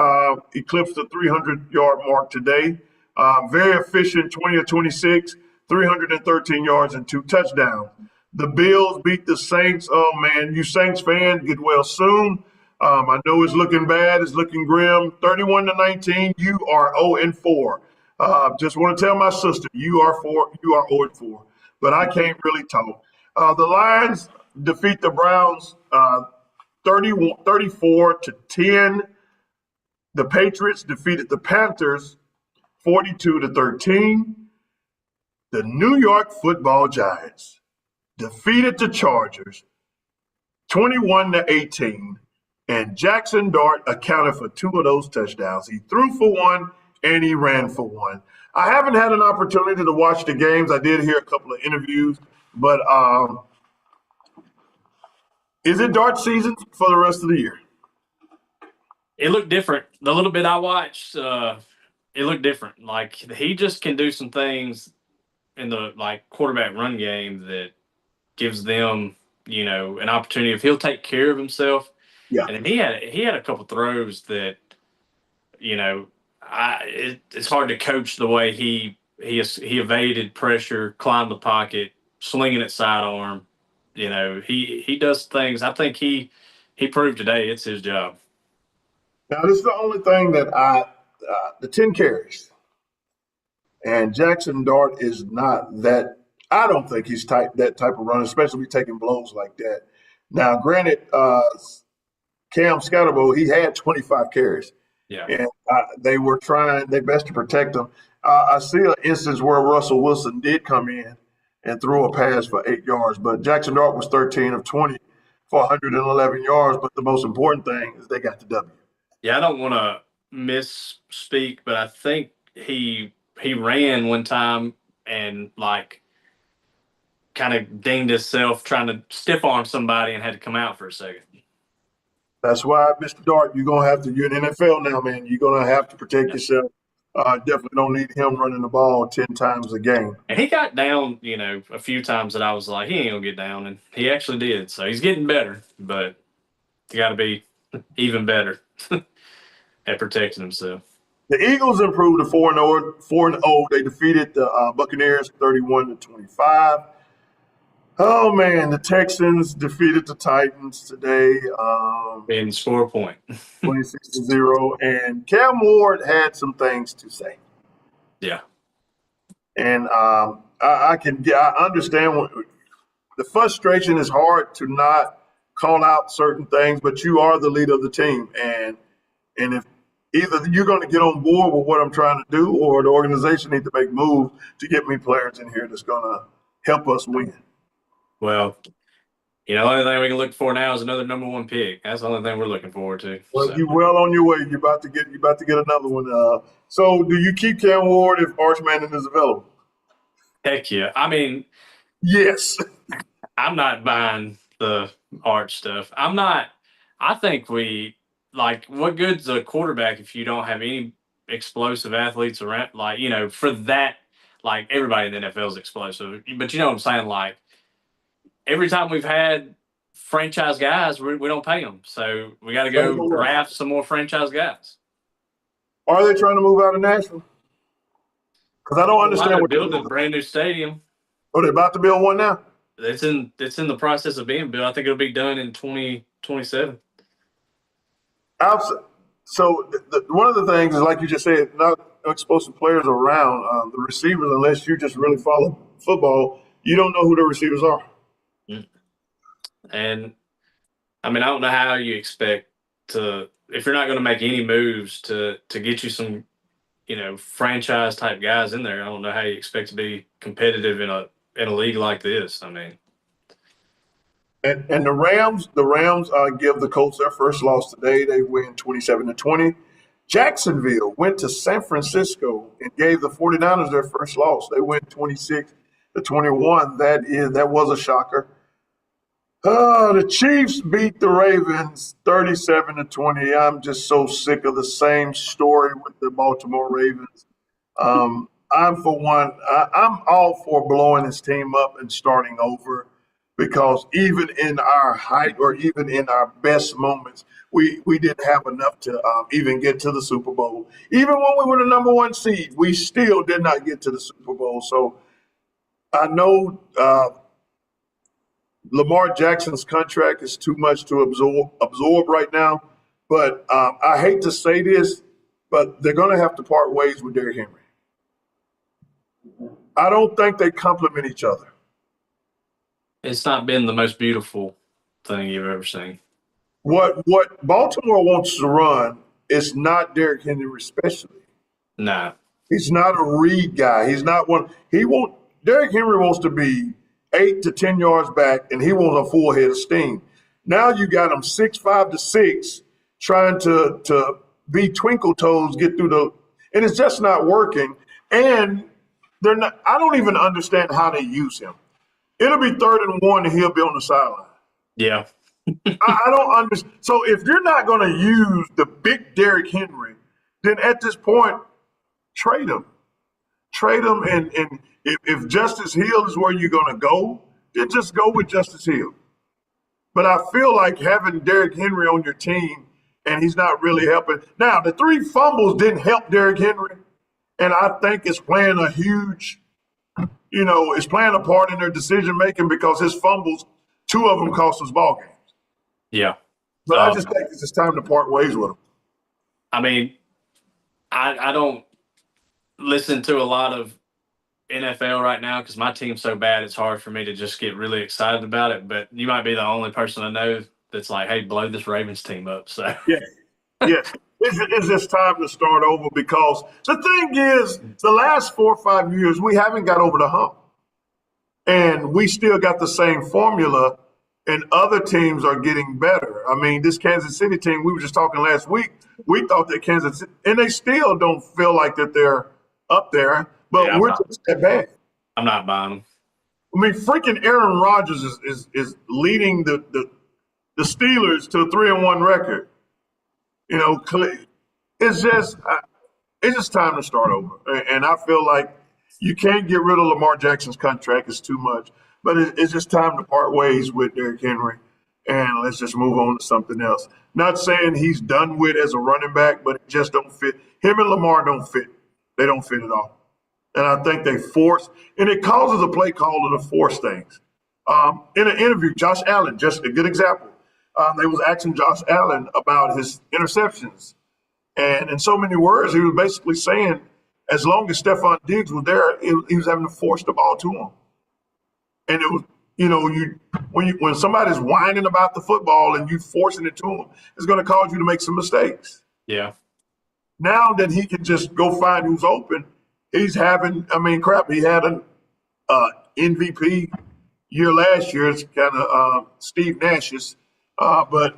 Eclipsed the 300-yard mark today. Very efficient, 20-26, 313 yards and 2 touchdowns. The Bills beat the Saints. Oh, man, you Saints fans, get well soon. I know it's looking bad. It's looking grim. 31-19, you are 0-4. Just want to tell my sister, you are 0-4. But I can't really talk. The Lions defeat the Browns 34-10. The Patriots defeated the Panthers 42-13. The New York Football Giants defeated the Chargers 21-18. And Jackson Dart accounted for 2 of those touchdowns. He threw for 1 and he ran for 1. I haven't had an opportunity to watch the games. I did hear a couple of interviews, but is it Dart season for the rest of the year? It looked different. The little bit I watched, it looked different. Like, he just can do some things in the quarterback run game that gives them, an opportunity. If he'll take care of himself. Yeah. And he had a couple throws that, it's hard to coach the way he evaded pressure, climbed the pocket, slinging it sidearm. He does things. I think he proved today it's his job. Now, this is the only thing that the 10 carries. And Jackson Dart is not that. I don't think he's that type of runner, especially taking blows like that. Now, granted, Cam Scatterbo, he had 25 carries. Yeah. And they were trying their best to protect him. I see an instance where Russell Wilson did come in and threw a pass for 8 yards, but Jackson Dart was 13 of 20 for 111 yards. But the most important thing is they got the W. Yeah, I don't want to misspeak, but I think he ran one time and kind of dinged himself trying to stiff arm somebody and had to come out for a second. That's why, Mr. Dart, you're in NFL now, man. You're going to have to protect yourself. Definitely don't need him running the ball 10 times a game. And he got down, a few times that I was like, he ain't going to get down. And he actually did. So he's getting better, but you got to be even better at protecting himself. The Eagles improved to 4-0. They defeated the Buccaneers 31-25. Oh, man, the Texans defeated the Titans today. And score a point. 26-0. And Cam Ward had some things to say. Yeah. And I understand the frustration is hard to not call out certain things, but you are the leader of the team. And if either you're going to get on board with what I'm trying to do, or the organization needs to make moves to get me players in here that's going to help us win. Well, the only thing we can look for now is another number one pick. That's the only thing we're looking forward to. Well, So. you're well on your way. You're about to get another one. So, do you keep Cam Ward if Arch Manning is available? Heck yeah. I mean, yes. I'm not buying the Arch stuff. I think what good's a quarterback if you don't have any explosive athletes around, for that, everybody in the NFL is explosive. But you know what I'm saying? Like, every time we've had franchise guys, we don't pay them. So we got to go draft some more franchise guys. Are they trying to move out of Nashville? Because I don't understand what they're building a brand new stadium. Oh, they're about to build one now? It's in the process of being built. I think it'll be done in 2027. So one of the things is, like you just said, not explosive players around. The receivers, unless you just really follow football, you don't know who the receivers are. And I mean, I don't know how you expect to, if you're not going to make any moves to get you some, franchise type guys in there. I don't know how you expect to be competitive in a league like this. I mean, and the Rams give the Colts their first loss today. They win 27-20. Jacksonville went to San Francisco and gave the 49ers their first loss. They went 26-21. That was a shocker. The Chiefs beat the Ravens 37-20. I'm just so sick of the same story with the Baltimore Ravens. I'm all for blowing this team up and starting over, because even in our height or even in our best moments, we didn't have enough to even get to the Super Bowl. Even when we were the number one seed, we still did not get to the Super Bowl. So I know Lamar Jackson's contract is too much to absorb right now. But I hate to say this, but they're going to have to part ways with Derrick Henry. I don't think they complement each other. It's not been the most beautiful thing you've ever seen. What Baltimore wants to run is not Derrick Henry, especially. No. He's not a read guy. He's not one. Derrick Henry wants to be 8 to 10 yards back, and he wants a full head of steam. Now you got him 6'5" to 6, trying to be twinkle toes, get through and it's just not working. And they're not. I don't even understand how they use him. It'll be 3rd and 1, and he'll be on the sideline. Yeah. I don't understand. So if you're not going to use the big Derrick Henry, then at this point, trade him. Trade him, and if Justice Hill is where you're going to go, then just go with Justice Hill. But I feel like having Derrick Henry on your team, and he's not really helping. Now, the 3 fumbles didn't help Derrick Henry, and I think it's playing a huge, it's playing a part in their decision-making, because his fumbles, 2 of them cost us ball games. Yeah. But I just think it's just time to part ways with him. I mean, I don't listen to a lot of NFL right now because my team's so bad, it's hard for me to just get really excited about it. But you might be the only person I know that's like, hey, blow this Ravens team up. So yeah. It's just time to start over, because the thing is, the last 4 or 5 years, we haven't got over the hump. And we still got the same formula, and other teams are getting better. I mean, this Kansas City team, we were just talking last week, we thought that Kansas City, and they still don't feel like that they're up there, but we're just that bad. I'm not buying them. I mean, freaking Aaron Rodgers is leading the Steelers to a 3-1 record. It's just time to start over. And I feel like you can't get rid of Lamar Jackson's contract. It's too much. But it's just time to part ways with Derrick Henry, and let's just move on to something else. Not saying he's done with as a running back, but it just don't fit. Him and Lamar don't fit. They don't fit at all. And I think they force, and it causes a play caller to force things. In an interview, Josh Allen, just a good example. They was asking Josh Allen about his interceptions. And in so many words, he was basically saying, as long as Stephon Diggs was there, he was having to force the ball to him. And it was, when somebody's whining about the football and you forcing it to them, it's going to cause you to make some mistakes. Yeah. Now that he can just go find who's open, he's having. I mean, crap. He had an MVP year last year. It's kind of Steve Nash's, but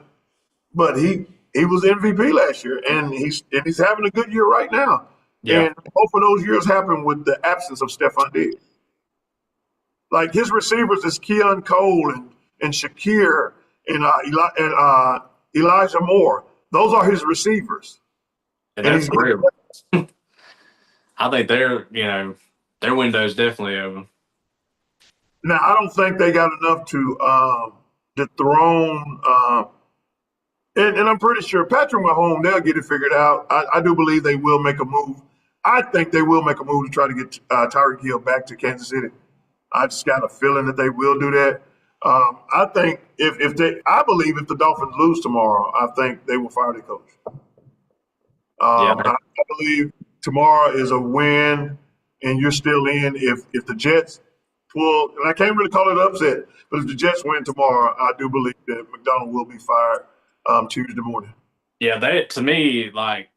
he was MVP last year, and he's having a good year right now. Yeah. And both of those years happened with the absence of Stephon Diggs. Like his receivers is Keon Cole and Shakir and Elijah Moore. Those are his receivers. And And that's real. I think their window's definitely open. Now I don't think they got enough to dethrone. And I'm pretty sure Patrick Mahomes, they'll get it figured out. I do believe they will make a move. I think they will make a move to try to get Tyreek Hill back to Kansas City. I just got a feeling that they will do that. I think I believe if the Dolphins lose tomorrow, I think they will fire their coach. Yeah. I believe tomorrow is a win, and you're still in. If the Jets pull, and I can't really call it upset, but if the Jets win tomorrow, I do believe that McDonald will be fired Tuesday morning. Yeah, that to me, like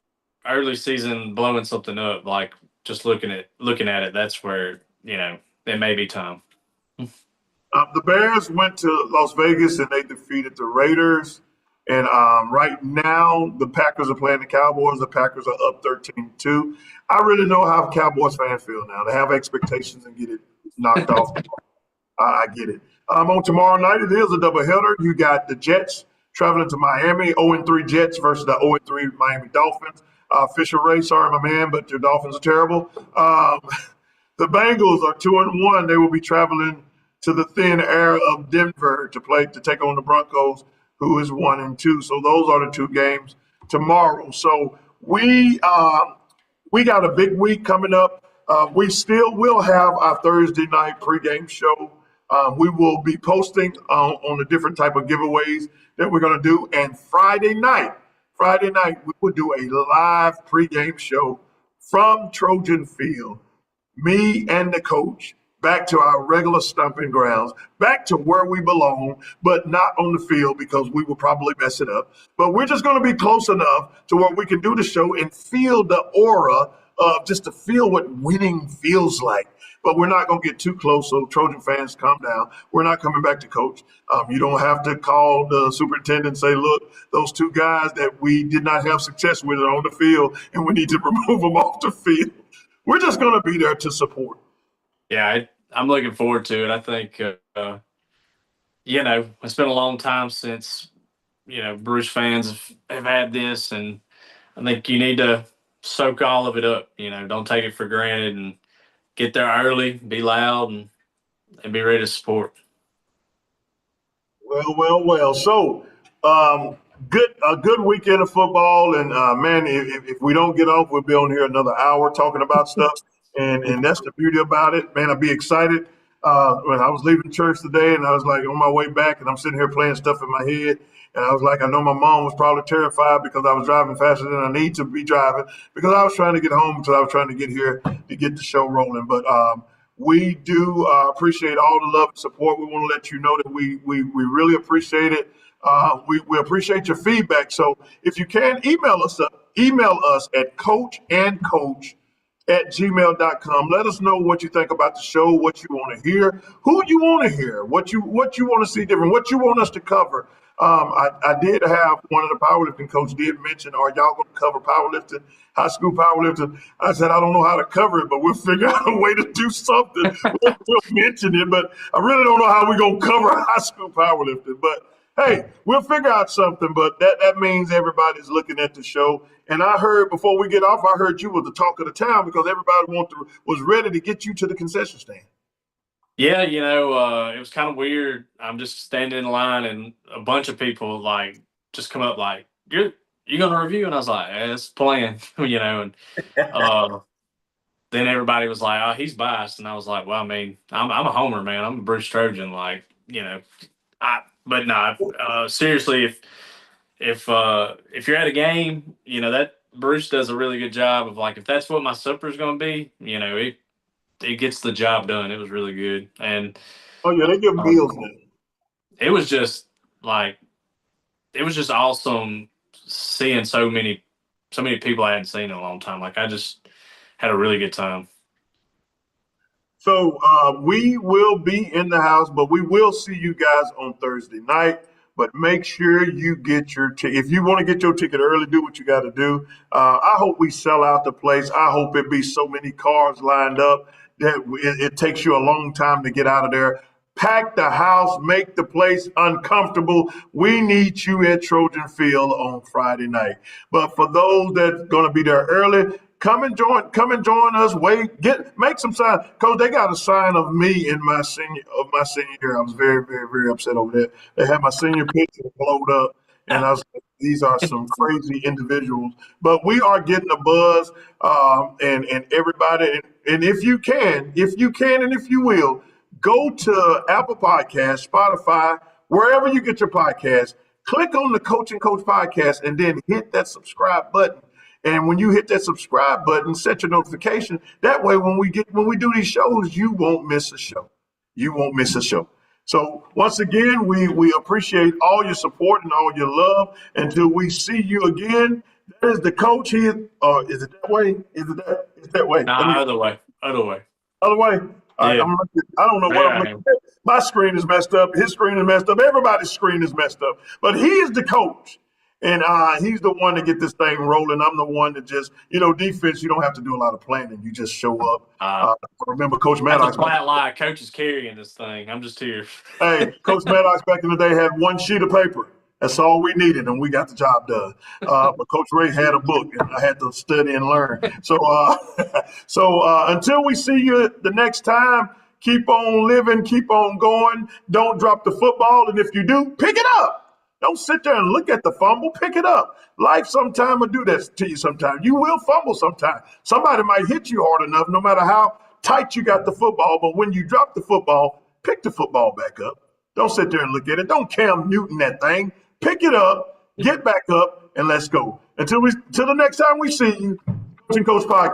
early season blowing something up, like just looking at it, that's where, it may be time. The Bears went to Las Vegas and they defeated the Raiders. And right now, the Packers are playing the Cowboys. The Packers are up 13-2. I really know how Cowboys fans feel now. They have expectations and get it knocked off. I get it. On tomorrow night, it is a doubleheader. You got the Jets traveling to Miami, 0-3 Jets versus the 0-3 Miami Dolphins. Fisher Ray, sorry, my man, but your Dolphins are terrible. The Bengals are 2-1. They will be traveling to the thin air of Denver to take on the Broncos, who is 1-2. So those are the two games tomorrow. So we got a big week coming up. We still will have our Thursday night pregame show. We will be posting on the different type of giveaways that we're going to do. And Friday night, we will do a live pregame show from Trojan Field. Me and the coach back to our regular stomping grounds, back to where we belong, but not on the field because we will probably mess it up. But we're just going to be close enough to where we can do the show and feel the aura of just to feel what winning feels like. But we're not going to get too close, so Trojan fans, calm down. We're not coming back to coach. You don't have to call the superintendent and say, look, those two guys that we did not have success with are on the field, and we need to remove them off the field. We're just going to be there to support. Yeah, I'm looking forward to it. I think, it's been a long time since, Bruce fans have had this, and I think you need to soak all of it up. Don't take it for granted and get there early, be loud, and be ready to support. Well. So, a good weekend of football, and man, if we don't get off, we'll be on here another hour talking about stuff, and that's the beauty about it, man. I'll be excited. When I was leaving church today, and I was like on my way back, and I'm sitting here playing stuff in my head, and I was like, I know my mom was probably terrified because I was driving faster than I need to be driving because I was trying to get home because I was trying to get here to get the show rolling. But we do appreciate all the love and support. We want to let you know that we really appreciate it. We appreciate your feedback. So if you can, email us at coachandcoach@gmail.com. Let us know what you think about the show, what you want to hear, who you want to hear, what you want to see different, what you want us to cover. I did have one of the powerlifting coaches did mention, are y'all going to cover powerlifting, high school powerlifting? I said, I don't know how to cover it, but we'll figure out a way to do something. We'll mention it, but I really don't know how we're going to cover high school powerlifting. But hey, we'll figure out something, but that means everybody's looking at the show. And I heard before we get off, I heard you was the talk of the town because everybody was ready to get you to the concession stand. Yeah, it was kind of weird. I'm just standing in line, and a bunch of people just come up like, you gonna review? And I was like, yeah, it's playing, and then everybody was like, oh, he's biased, and I was like, well, I mean, I'm a homer, man. I'm a Bruce Trojan, but no, seriously, if you're at a game, that Bruce does a really good job of if that's what my supper is going to be, it gets the job done. It was really good, and oh yeah, they give meals now. It was just awesome seeing so many so many people I hadn't seen in a long time. Like, I just had a really good time. So we will be in the house, but we will see you guys on Thursday night. But make sure you get your ticket. If you want to get your ticket early, do what you got to do. I hope we sell out the place. I hope it be so many cars lined up that it takes you a long time to get out of there. Pack the house, make the place uncomfortable. We need you at Trojan Field on Friday night. But for those that's going to be there early, come and join us. Make some sign. Coach, they got a sign of me in my senior year. I was very, very, very upset over that. They had my senior picture blowed up, and I was like, these are some crazy individuals. But we are getting a buzz, and everybody. And if you can, and if you will, go to Apple Podcasts, Spotify, wherever you get your podcast. Click on the Coach and Coach podcast, and then hit that subscribe button. And when you hit that subscribe button, set your notification. That way, when we do these shows, you won't miss a show. You won't miss a show. So once again, we appreciate all your support and all your love. Until we see you again, that is the coach here. Is it that way? Is it that way? Nah, other way. Other way. Other way. All right, Yeah. I don't know what I'm looking at. My screen is messed up. His screen is messed up. Everybody's screen is messed up. But he is the coach. And he's the one to get this thing rolling. I'm the one that just, defense, you don't have to do a lot of planning. You just show up. Remember Coach Maddox. That's a flat lie. Coach is carrying this thing. I'm just here. Hey, Coach Maddox back in the day had one sheet of paper. That's all we needed, and we got the job done. But Coach Ray had a book, and I had to study and learn. So until we see you the next time, keep on living, keep on going. Don't drop the football, and if you do, pick it up. Don't sit there and look at the fumble. Pick it up. Life sometime will do that to you sometime. You will fumble sometime. Somebody might hit you hard enough, no matter how tight you got the football. But when you drop the football, pick the football back up. Don't sit there and look at it. Don't Cam Newton that thing. Pick it up, get back up, and let's go. Until the next time we see you, Coach and Coach Podcast.